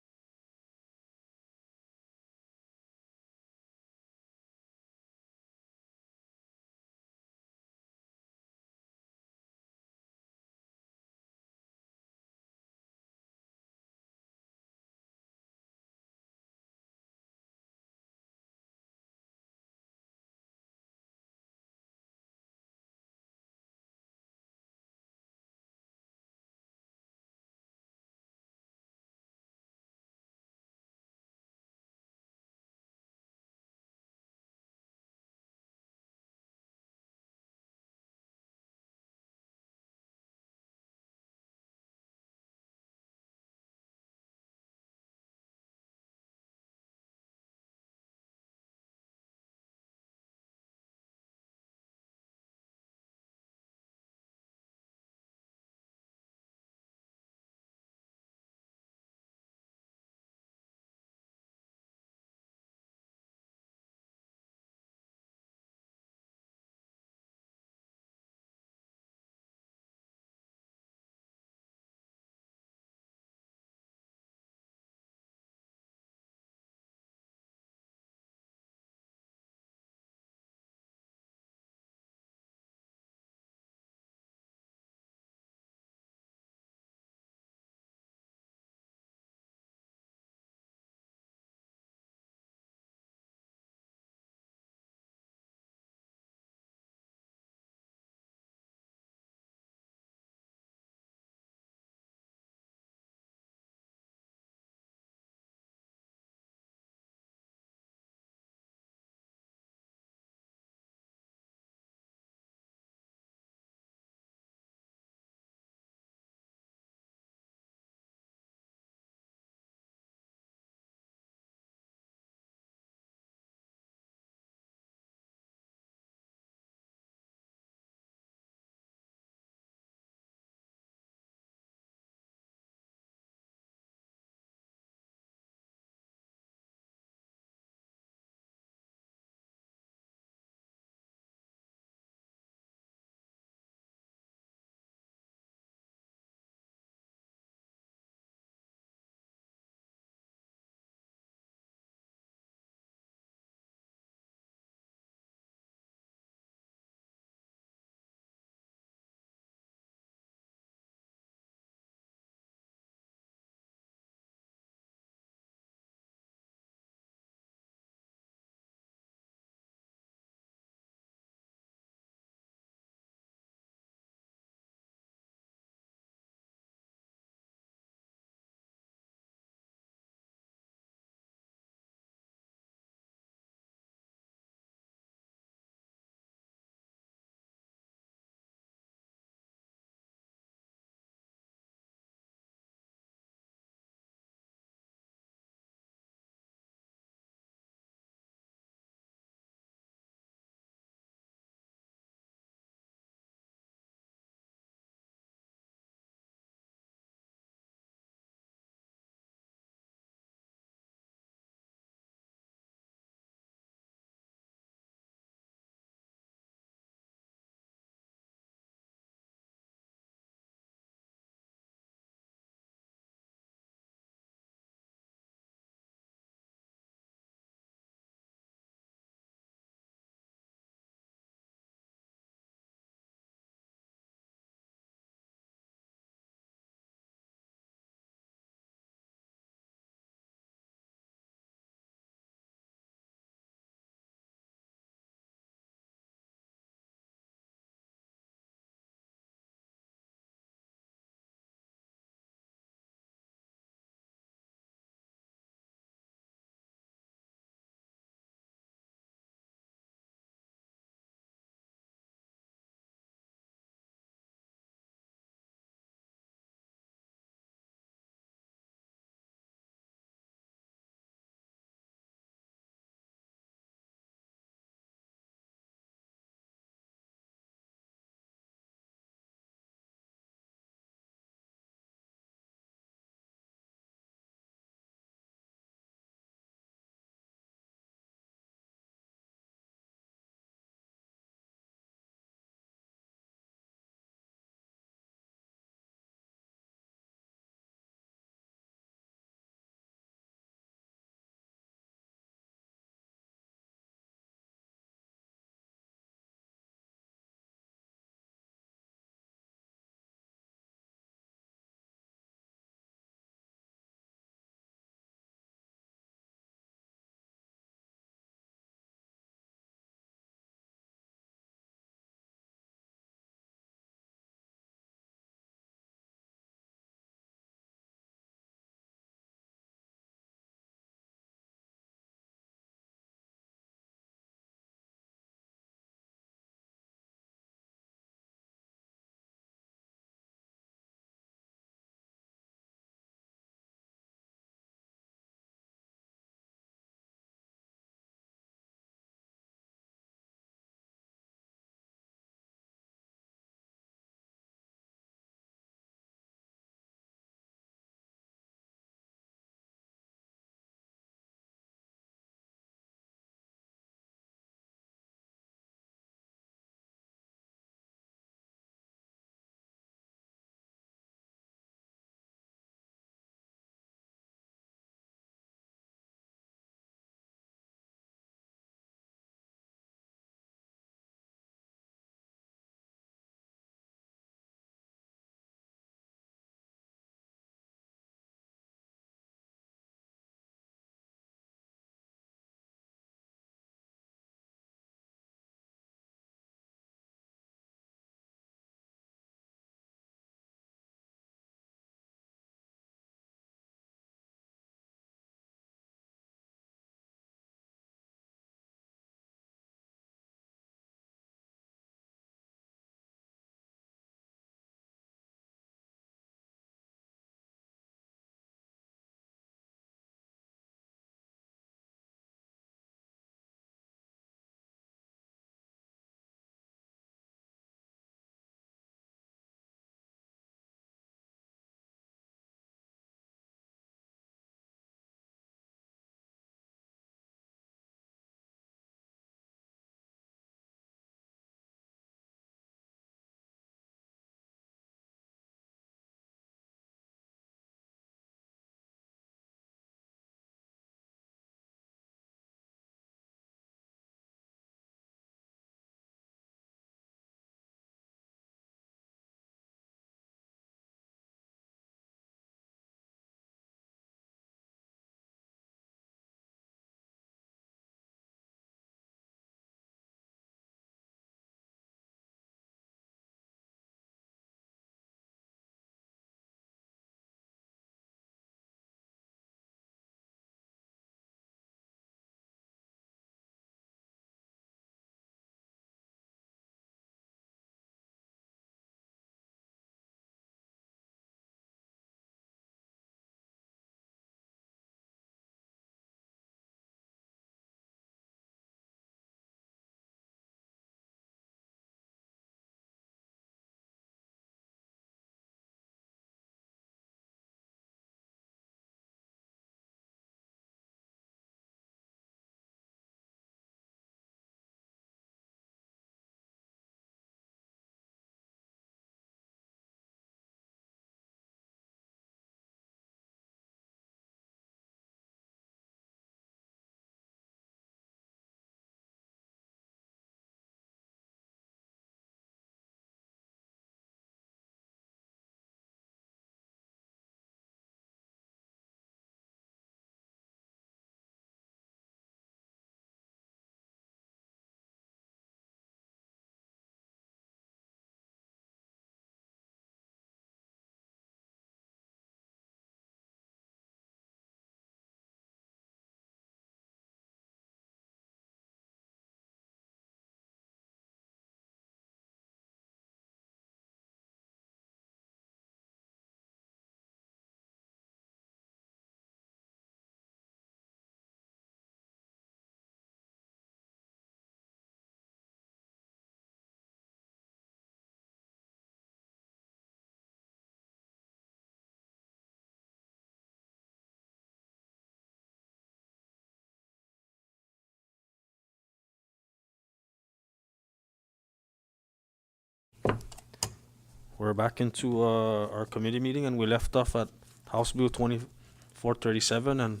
we're back into our committee meeting, and we left off at House Bill 2437, and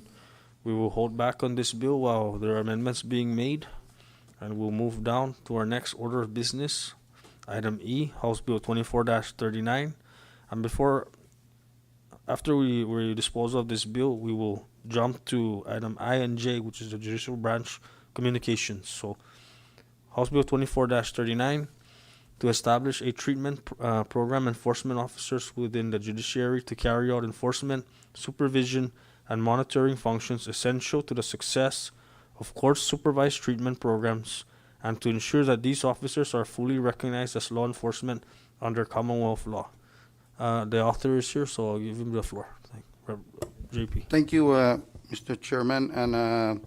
we will hold back on this bill while there are amendments being made, and we'll move down to our next order of business, item E, House Bill 24-39. And after we dispose of this bill, we will jump to item I and J, which is the Judicial Branch Communications. So, House Bill 24-39, to establish a treatment program enforcement officers within the Judiciary to carry out enforcement, supervision, and monitoring functions essential to the success of court-supervised treatment programs, and to ensure that these officers are fully recognized as law enforcement under Commonwealth law. The author is here, so I'll give him the floor. JP. Thank you, Mr. Chairman. And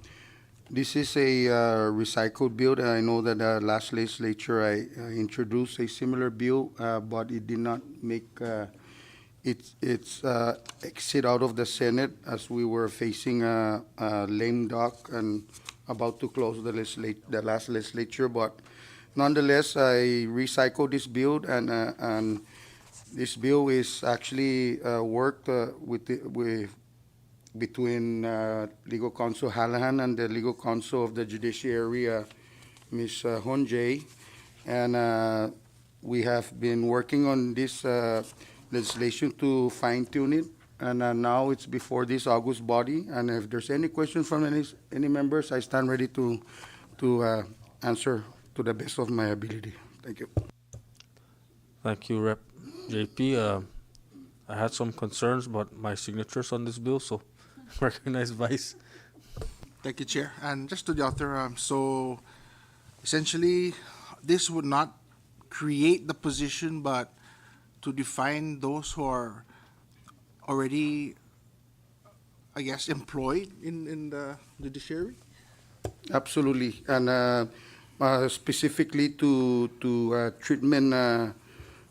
this is a recycled bill. I know that last legislature I introduced a similar bill, but it did not make its exit out of the Senate as we were facing a lame duck and about to close the last legislature. But nonetheless, I recycled this bill, and this bill is actually worked between Legal Counsel Hallahan and the Legal Counsel of the Judiciary, Ms. Honjay. And we have been working on this legislation to fine-tune it. And now it's before this August body. And if there's any questions from any members, I stand ready to answer to the best of my ability. Thank you. Thank you, Rep. JP. I had some concerns about my signatures on this bill, so recognize Vice. Thank you, Chair. And just to the author, so essentially, this would not create the position, but to define those who are already, I guess, employed in the judiciary? Absolutely. And specifically to treatment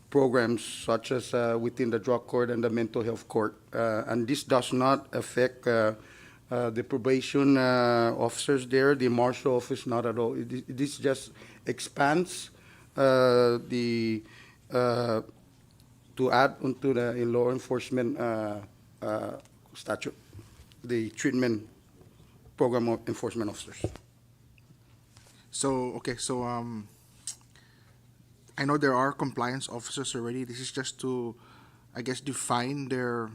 programs such as within the drug court and the mental health court. And this does not affect the probation officers there, the marshal office, not at all. This just expands to add onto the law enforcement statute, the treatment program of enforcement officers. So, okay, so I know there are compliance officers already. This is just to, I guess, define their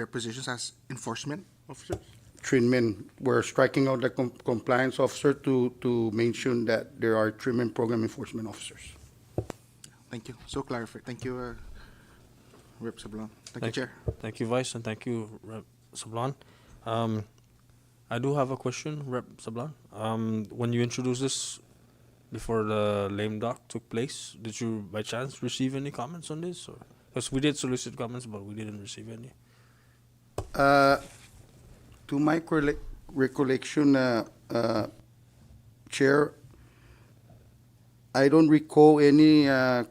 positions as enforcement officers? Treatment, we're striking out the compliance officer to mention that there are treatment program enforcement officers. Thank you. So clarified. Thank you, Rep. Sablan. Thank you, Chair. Thank you, Vice, and thank you, Rep. Sablan. I do have a question, Rep. Sablan. When you introduced this before the lame duck took place, did you by chance receive any comments on this? Because we did solicit comments, but we didn't receive any. To my recollection, Chair, I don't recall any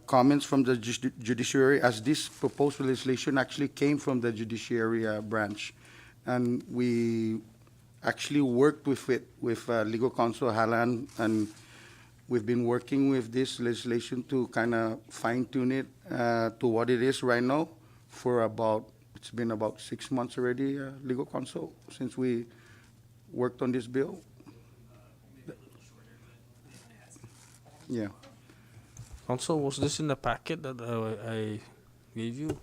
comments from the judiciary, as this proposed legislation actually came from the judiciary branch. And we actually worked with it, with legal counsel Hallahan, and we've been working with this legislation to kind of fine tune it to what it is right now for it's been about 6 months already, legal counsel, since we worked on this bill. Yeah. Counsel, was this in the packet that I gave you?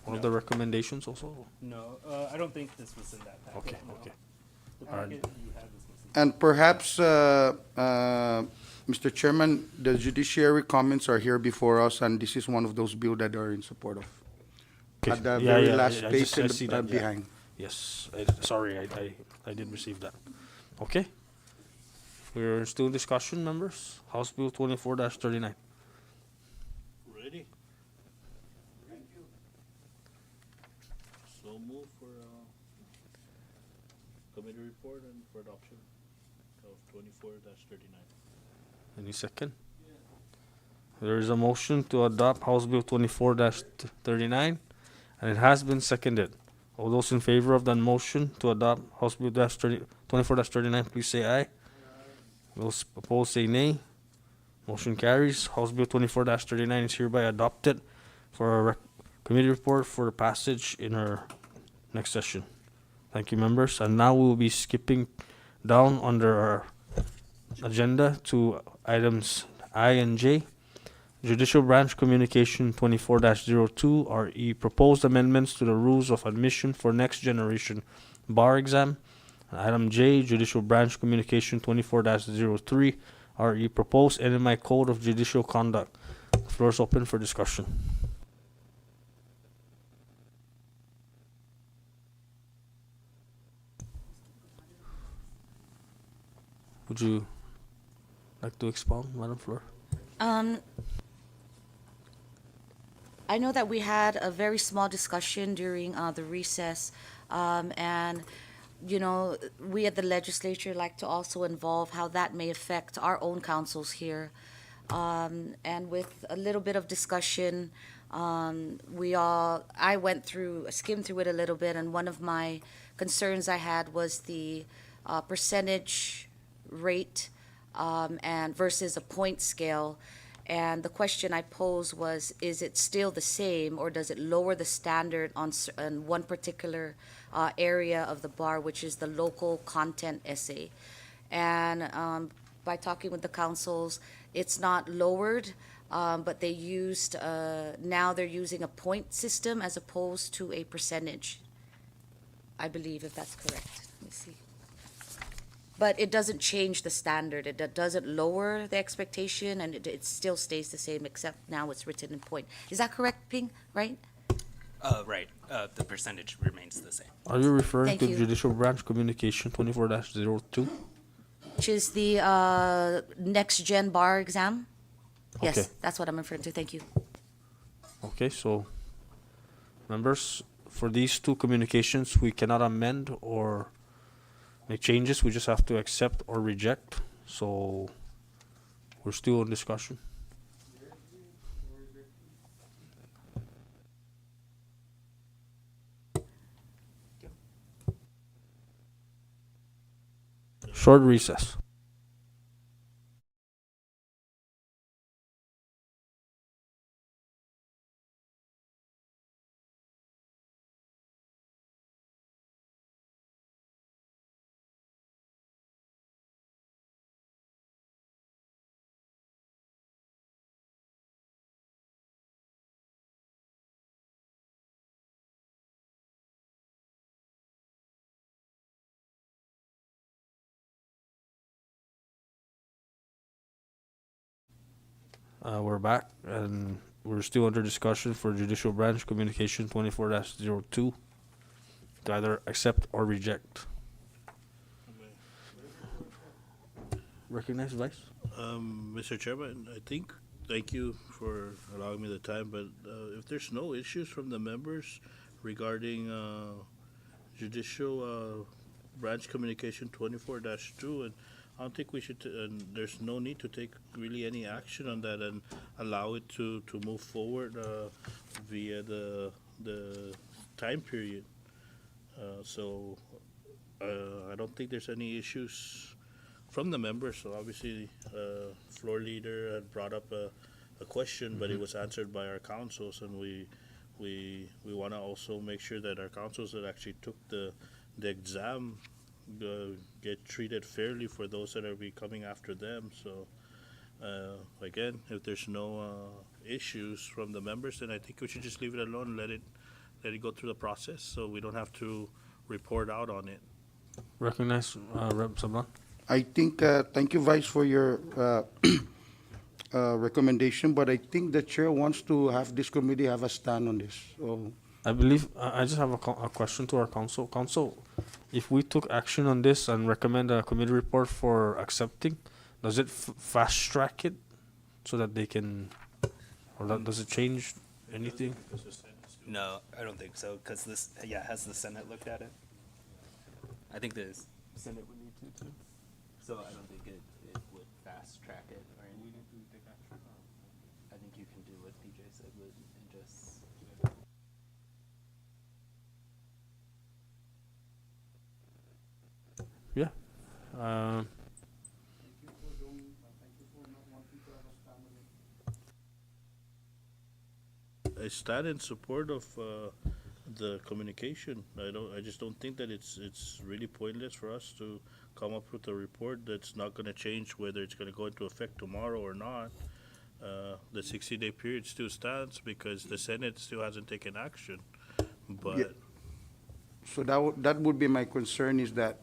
One of the recommendations also? No, I don't think this was in that packet. Okay, no. okay. The All right. packet you had was missing. And perhaps, Mr. Chairman, the judiciary comments are here before us, and this is one of those bills that are in support of. Okay. At the Yeah, very yeah, last I page just- I see that, yeah. behind. Yes, sorry, I did receive that. Okay. We're still in discussion, members. House Bill 24-39. Ready? So move for committee report and for adoption of 24-39. Any second? There is a motion to adopt House Bill 24-39, and it has been seconded. All those in favor of that motion to adopt House Bill 24-39, please say aye. Those opposed say nay. Motion carries. House Bill 24-39 is hereby adopted. for our committee report for passage in our next session. Thank you, members. And now we will be skipping down under our agenda to items I and J. Judicial Branch Communication 24-02 RE proposed amendments to the rules of admission for next generation bar exam. And item J, Judicial Branch Communication 24-03 RE proposed NMI Code of Judicial Conduct. The floor is open for discussion. Would you like to expound, Madam Flor? I know that we had a very small discussion during the recess, and we at the legislature like to also involve how that may affect our own councils here. And with a little bit of discussion, I skimmed through it a little bit, and one of my concerns I had was the percentage rate and versus a point scale. And the question I posed was, is it still the same, or does it lower the standard on one particular area of the bar, which is the local content essay? And by talking with the councils, it's not lowered, but now they're using a point system as opposed to a percentage, I believe, if that's correct. Let me see. But it doesn't change the standard. It doesn't lower the expectation, and it still stays the same, except now it's written in point. Is that correct, Ping? Right? Right. The percentage remains the same. Are you referring Thank to you. Judicial Branch Communication 24-02? Which is the next gen bar exam? Yes, Okay. that's what I'm referring to. Thank you. Okay, so members, for these two communications, we cannot amend or make changes. We just have to accept or reject. So we're still in discussion. Short recess. We're back, and we're still under discussion for Judicial Branch Communication 24-02 to either accept or reject. Recognize Vice? Mr. Chairman, thank you for allowing me the time, but if there's no issues from the members regarding Judicial Branch Communication 24-2, and I don't think we should, and there's no need to take really any action on that and allow it to move forward via the time period. So I don't think there's any issues from the members. So obviously, floor leader had brought up a question, but it was answered by our councils, and we want to also make sure that our councils that actually took the exam get treated fairly for those that are be coming after them. So again, if there's no issues from the members, then I think we should just leave it alone and let it go through the process, so we don't have to report out on it. Recognize Rep. Sablan? I think, thank you, Vice, for your recommendation, but I think the chair wants to have this committee have a stand on this. So I believe, I just have a question to our council. Council, if we took action on this and recommend a committee report for accepting, does it fast track it so that they can, or does it change anything? No, I don't think so, because has the Senate looked at it? I think the Senate would need to too. So I don't think it would fast track it or anything. I think you can do what PJ said and just. Yeah. I stand in support of the communication. I just don't think that it's really pointless for us to come up with a report that's not gonna change whether it's gonna go into effect tomorrow or not. The 60-day period still stands because the Senate still hasn't taken action. But So that would be my concern, is that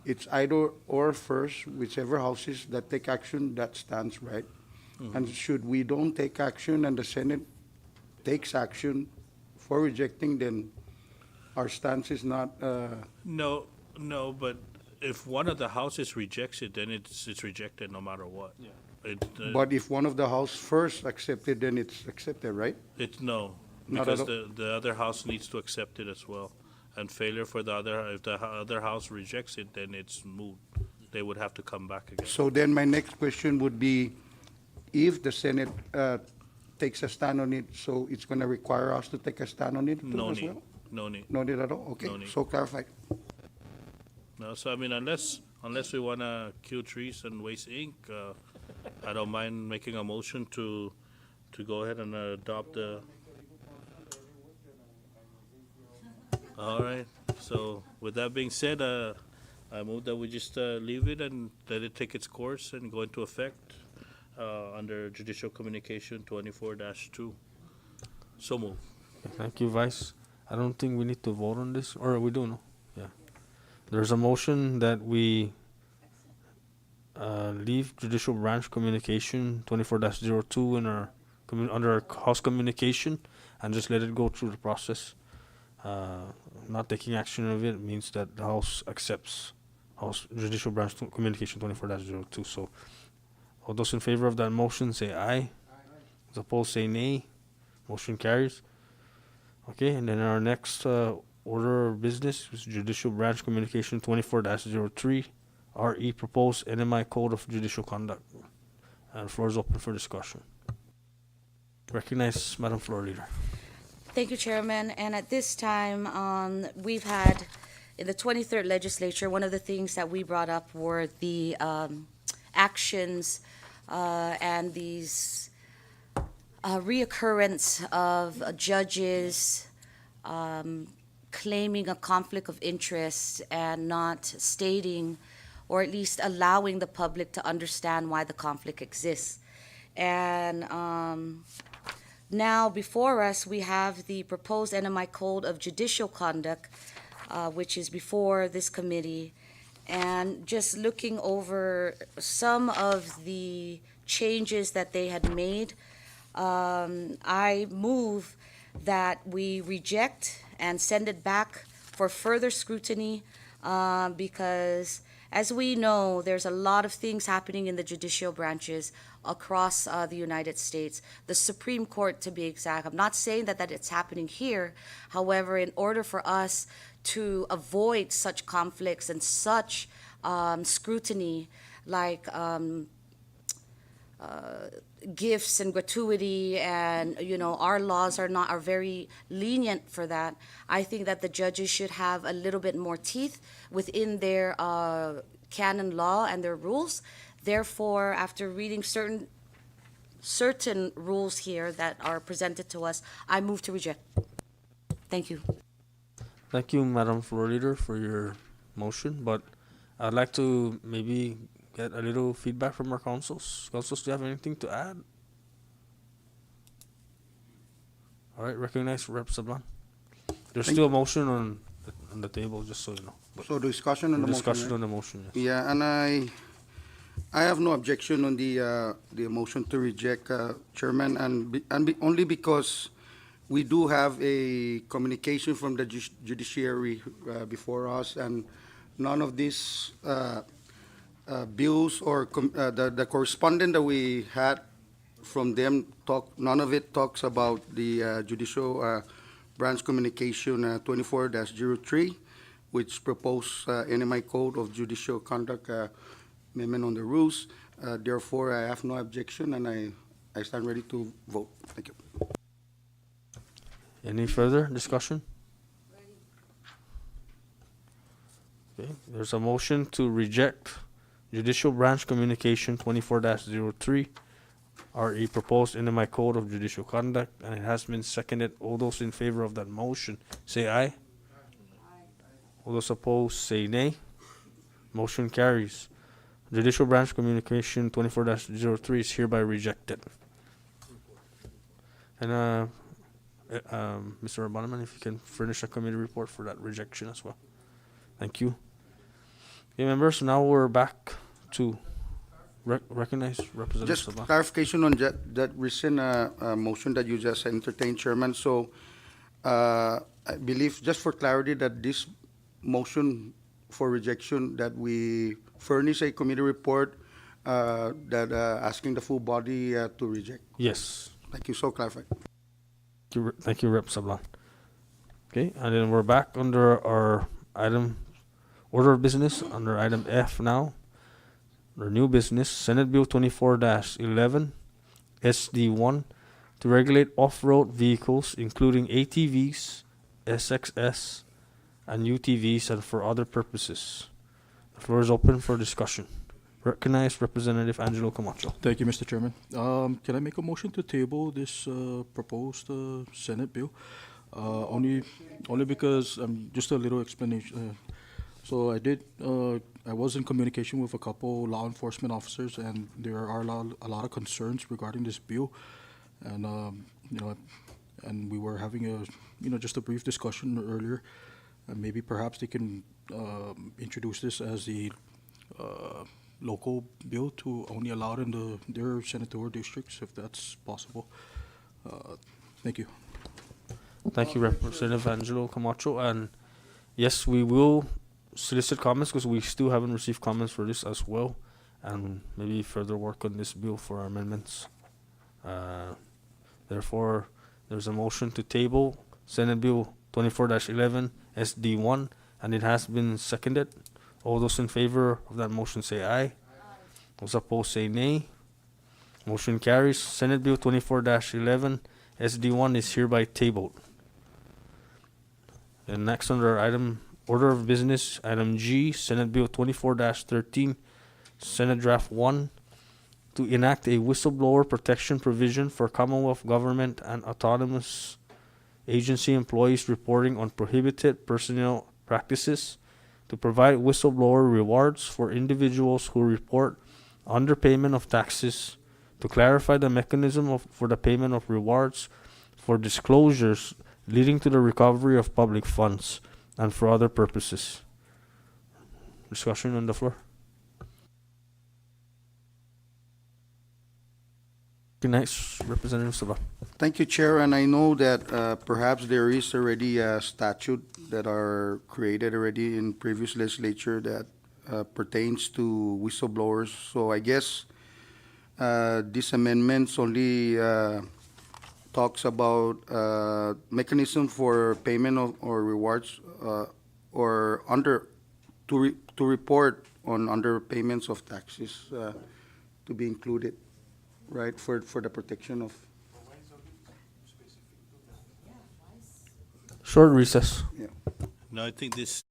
it's either or first, whichever houses that take action, that stands, right? And should we don't take action and the Senate takes action for rejecting, then our stance is not, no, but if one of the houses rejects it, then it's rejected no matter what. Yeah. but if one of the house first accepted, then it's accepted, right? No, Not because at all. the other house needs to accept it as well. And failure for if the other house rejects it, then it's moot. They would have to come back again. So then my next question would be, if the Senate takes a stand on it, so it's going to require us to take a stand on it too No as need, well? no need. No need at all? Okay, No need. so clarified. No, so I mean, unless we wanna kill trees and waste ink, I don't mind making a motion to go ahead and adopt the. All right, so with that being said, I move that we just leave it and let it take its course and go into effect under Judicial Communication 24-2. So move. Thank you, Vice. I don't think we need to vote on this, or we do, no? Yeah. There's a motion that we leave Judicial Branch Communication 24-02 in our under our House Communication and just let it go through the process. Not taking action of it means that the House accepts House Judicial Branch Communication 24-02. So all those in favor of that motion say aye. Those opposed say nay. Motion carries. Okay, and then our next order of business is Judicial Branch Communication 24-03, RE Proposed NMI Code of Judicial Conduct. And the floor is open for discussion. Recognize Madam Floor Leader. Thank you, Chairman. And at this time, we've had, in the 23rd legislature, one of the things that we brought up were the actions and these reoccurrence of judges claiming a conflict of interest and not stating, or at least allowing the public to understand why the conflict exists. And now before us, we have the proposed NMI Code of Judicial Conduct, which is before this committee. And just looking over some of the changes that they had made, I move that we reject and send it back for further scrutiny, because as we know, there's a lot of things happening in the judicial branches across the United States, the Supreme Court to be exact. I'm not saying that it's happening here. However, in order for us to avoid such conflicts and such scrutiny, like gifts and gratuity, and our laws are very lenient for that. I think that the judges should have a little bit more teeth within their canon law and their rules. Therefore, after reading certain rules here that are presented to us, I move to reject. Thank you. Thank you, Madam Floor Leader, for your motion, but I'd like to maybe get a little feedback from our councils. Councils, do you have anything to add? All right, recognize Rep. Sablan. There's still a motion on the table, just so you know. But So discussion on the motion, discussion right? on the motion, yes. Yeah, and I have no objection on the motion to reject, Chairman, only because we do have a communication from the Judiciary before us, and none of these bills or the correspondence that we had from them none of it talks about the Judicial Branch Communication 24-03, which proposed NMI Code of Judicial Conduct amendment on the rules. Therefore, I have no objection, and I stand ready to vote. Thank you. Any further discussion? Okay, there's a motion to reject Judicial Branch Communication 24-03, RE proposed NMI Code of Judicial Conduct, and it has been seconded. All those in favor of that motion, say aye. All those opposed, say nay. Motion carries. Judicial Branch Communication 24-03 is hereby rejected. And Mr. Abanaman, if you can furnish a committee report for that rejection as well. Thank you. Okay, members, now we're back to recognize Representative Just Sabah. clarification on that recent motion that you just entertained, Chairman. So I believe, just for clarity, that this motion for rejection, that we furnish a committee report that asking the full body to reject. Yes. Thank you. So clarified. Thank you, Rep. Sablan. Okay, and then we're back under our item order of business under item F now. Our new business, Senate Bill 24-11 SD1 to regulate off-road vehicles, including ATVs, SXS, and UTVs, and for other purposes. The floor is open for discussion. Recognize Representative Angelo Camacho. Thank you, Mr. Chairman. Can I make a motion to table this proposed Senate bill? Only because just a little explanation. So I was in communication with a couple law enforcement officers, and there are a lot of concerns regarding this bill, and and we were having just a brief discussion earlier, and maybe perhaps they can introduce this as the local bill to only allow it in their senatorial districts, if that's possible. Thank you. Thank you, Representative Angelo Camacho. And yes, we will solicit comments because we still haven't received comments for this as well, and maybe further work on this bill for our amendments. Therefore, there's a motion to table Senate Bill 24-11 SD1, and it has been seconded. All those in favor of that motion say aye. Those opposed say nay. Motion carries. Senate Bill 24-11 SD1 is hereby tabled. And next under item order of business, item G, Senate Bill 24-13, Senate Draft 1, to enact a whistleblower protection provision for Commonwealth government and autonomous agency employees reporting on prohibited personnel practices, to provide whistleblower rewards for individuals who report underpayment of taxes, to clarify the mechanism for the payment of rewards for disclosures leading to the recovery of public funds, and for other purposes. Discussion on the floor. Next, Representative Sabah. Thank you, Chair. And I know that perhaps there is already a statute that are created already in previous legislature that pertains to whistleblowers. So I guess this amendments only talks about mechanism for payment of or rewards or to report on underpayments of taxes to be included, right, for the protection of. Short recess. Yeah. No, I think this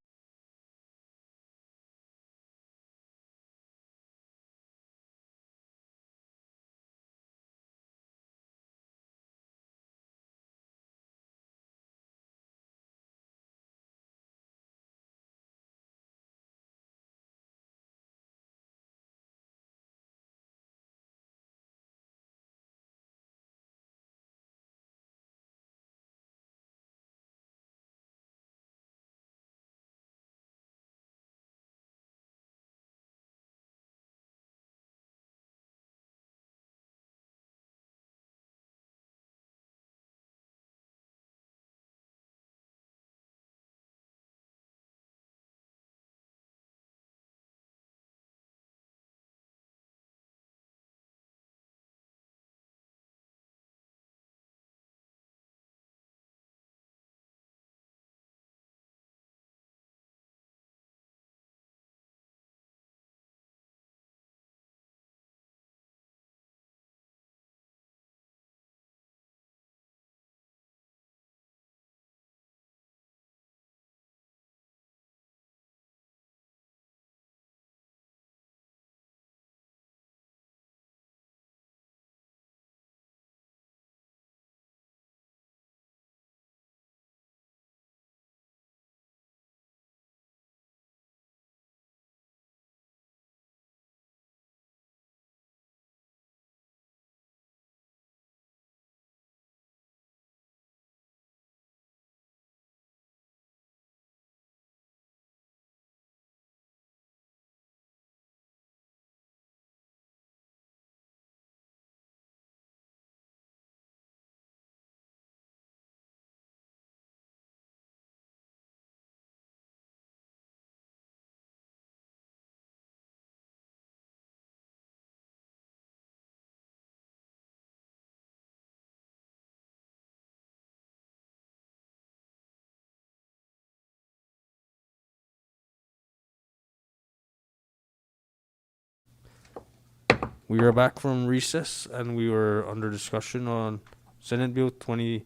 We are back from recess and we were under discussion on Senate Bill 24-13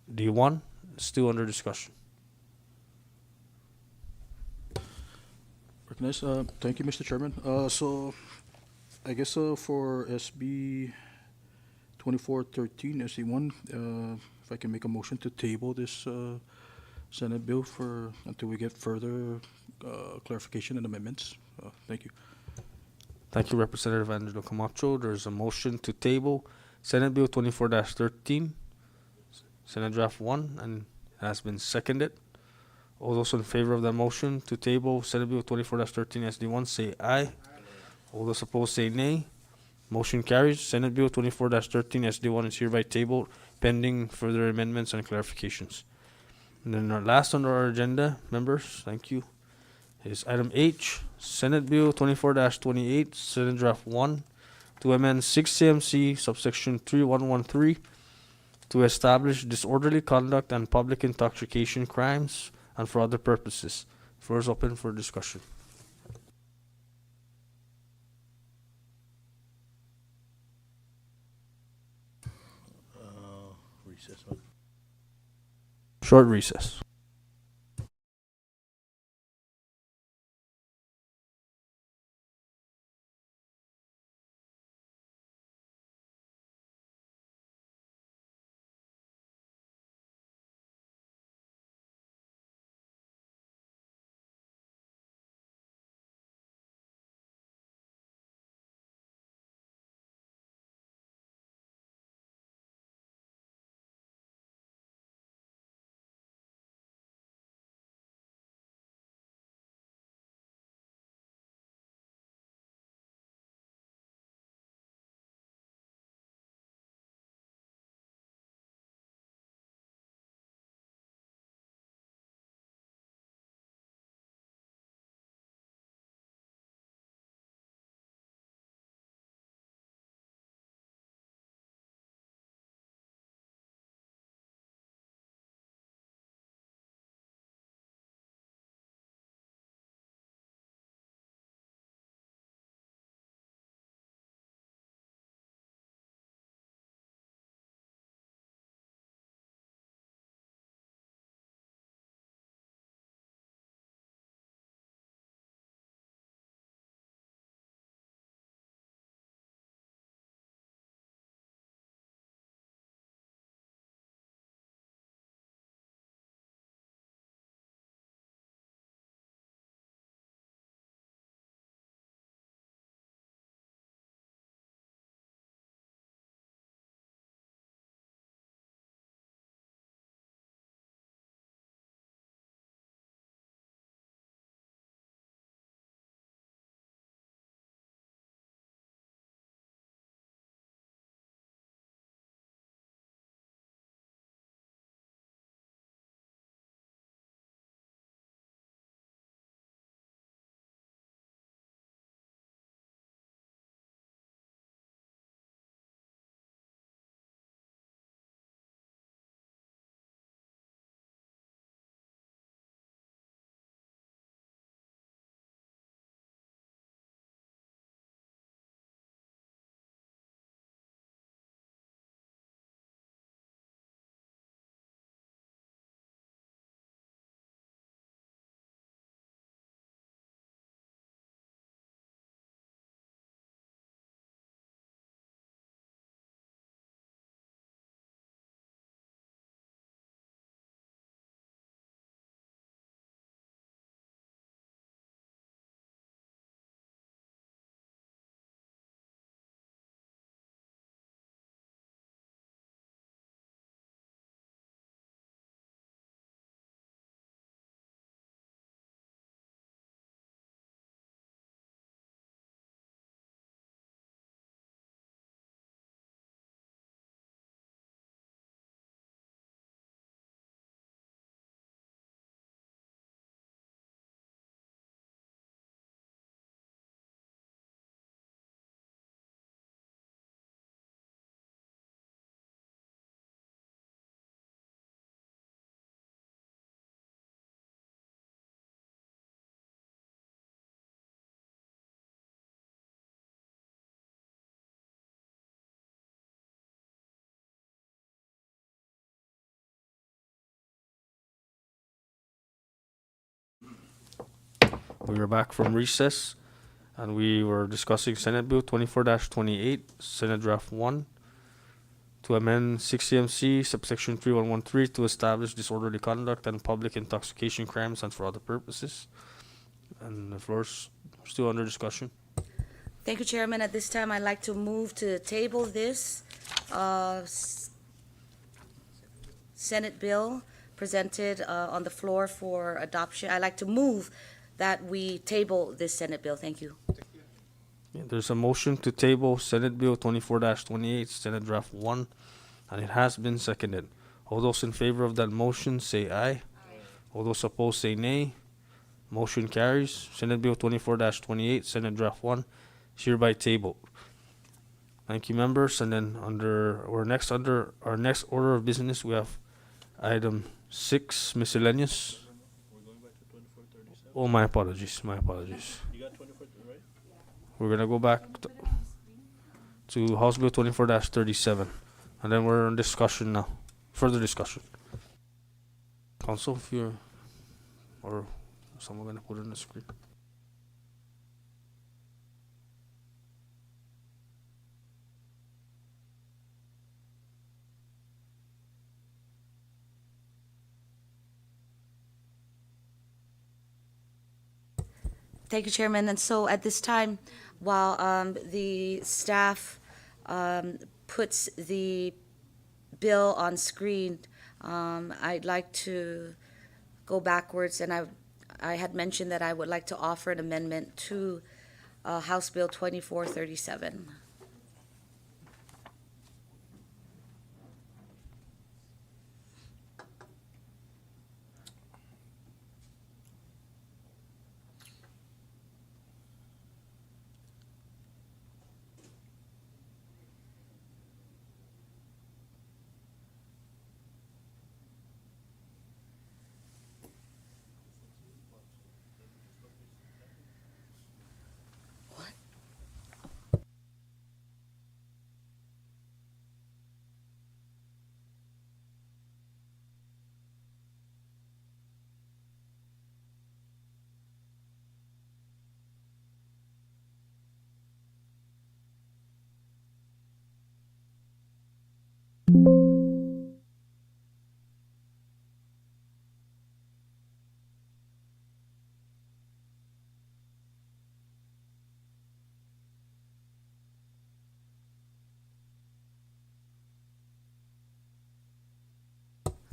SD1. Still under discussion. Recognize, thank you, Mr. Chairman. So I guess for SB 2413 SD1, if I can make a motion to table this Senate bill for until we get further clarification and amendments. Thank you. Thank you, Representative Angelo Camacho. There's a motion to table Senate Bill 24-13, Senate Draft 1, and it has been seconded. All those in favor of that motion to table Senate Bill 24-13 SD1 say aye. All those opposed say nay. Motion carries. Senate Bill 24-13 SD1 is hereby tabled pending further amendments and clarifications. And then our last on our agenda, members, thank you, is item H, Senate Bill 24-28, Senate Draft 1, to amend 6 CMC subsection 3113 to establish disorderly conduct and public intoxication crimes and for other purposes. Floor is open for discussion. Recess. Short recess. We were back from recess, and we were discussing Senate Bill 24-28, Senate Draft 1, to amend 6 CMC subsection 3113 to establish disorderly conduct and public intoxication crimes and for other purposes. And the floor's still under discussion. Thank you, Chairman. At this time, I'd like to move to table this Senate bill presented on the floor for adoption. I'd like to move that we table this Senate bill. Thank you. Yeah, there's a motion to table Senate Bill 24-28, Senate Draft 1, and it has been seconded. All those in favor of that motion say aye. All those opposed say nay. Motion carries. Senate Bill 24-28, Senate Draft 1, is hereby tabled. Thank you, members. And then under our next order of business, we have item 6, miscellaneous. We're going back to 2437. Oh, my apologies. My apologies. You got 24, right? We're gonna go back to House Bill 24-37, and then we're in discussion now. Further discussion. Council, if you're, or someone gonna put it on the screen. Thank you, Chairman. And so at this time, while the staff puts the bill on screen, I'd like to go backwards, and I had mentioned that I would like to offer an amendment to House Bill 2437.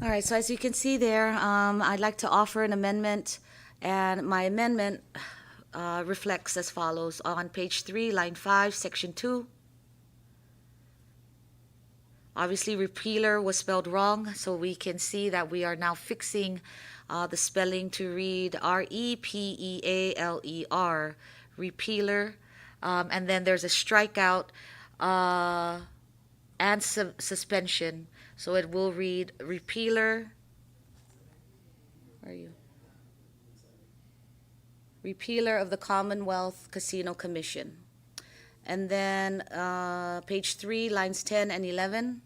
All right, so as you can see there, I'd like to offer an amendment, and my amendment reflects as follows. On page 3, line 5, section 2. Obviously, repealer was spelled wrong, so we can see that we are now fixing the spelling to read R-E-P-E-A-L-E-R, repealer. And then there's a strikeout and suspension. So it will read repealer. Where are you? Repealer of the Commonwealth Casino Commission. And then page 3, lines 10 and 11.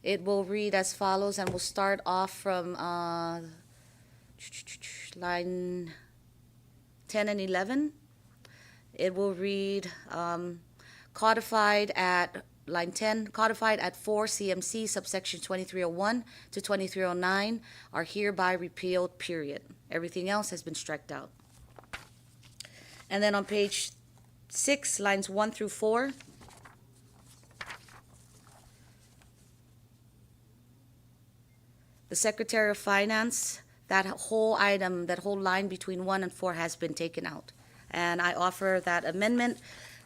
It will read as follows, and we'll start off from line 10 and 11. It will read codified at line 10, codified at 4 CMC subsection 2301 to 2309 are hereby repealed, period. Everything else has been striked out. And then on page 6, lines 1 through 4, the Secretary of Finance, that whole item, that whole line between 1 and 4 has been taken out. And I offer that amendment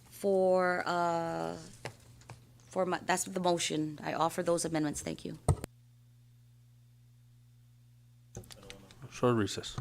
for that's the motion. I offer those amendments. Thank you. Short recess.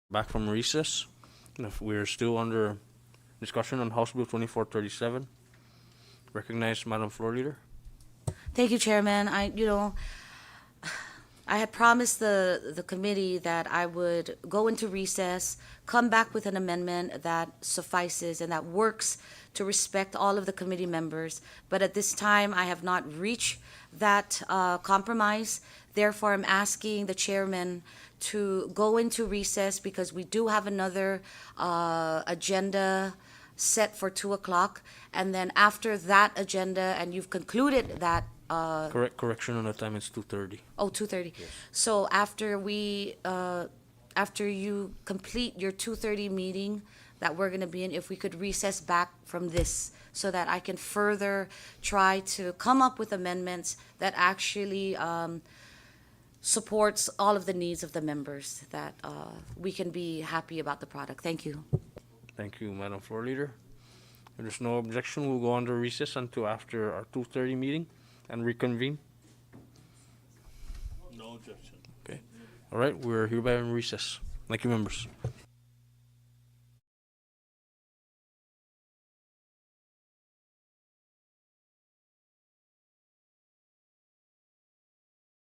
Back from recess. And if we're still under discussion on House Bill 2437, recognize Madam Floor Leader. Thank you, Chairman. I had promised the committee that I would go into recess, come back with an amendment that suffices and that works to respect all of the committee members. But at this time, I have not reached that compromise. Therefore, I'm asking the chairman to go into recess because we do have another agenda set for 2 o'clock. And then after that agenda, and you've concluded that Correction on the time, it's 2:30. Oh, 2:30. So after you complete your 2:30 meeting that we're gonna be in, if we could recess back from this so that I can further try to come up with amendments that actually supports all of the needs of the members, that we can be happy about the product. Thank you. Thank you, Madam Floor Leader. If there's no objection, we'll go under recess until after our 2:30 meeting and reconvene. No objection. Okay. All right, we're hereby in recess. Thank you, members.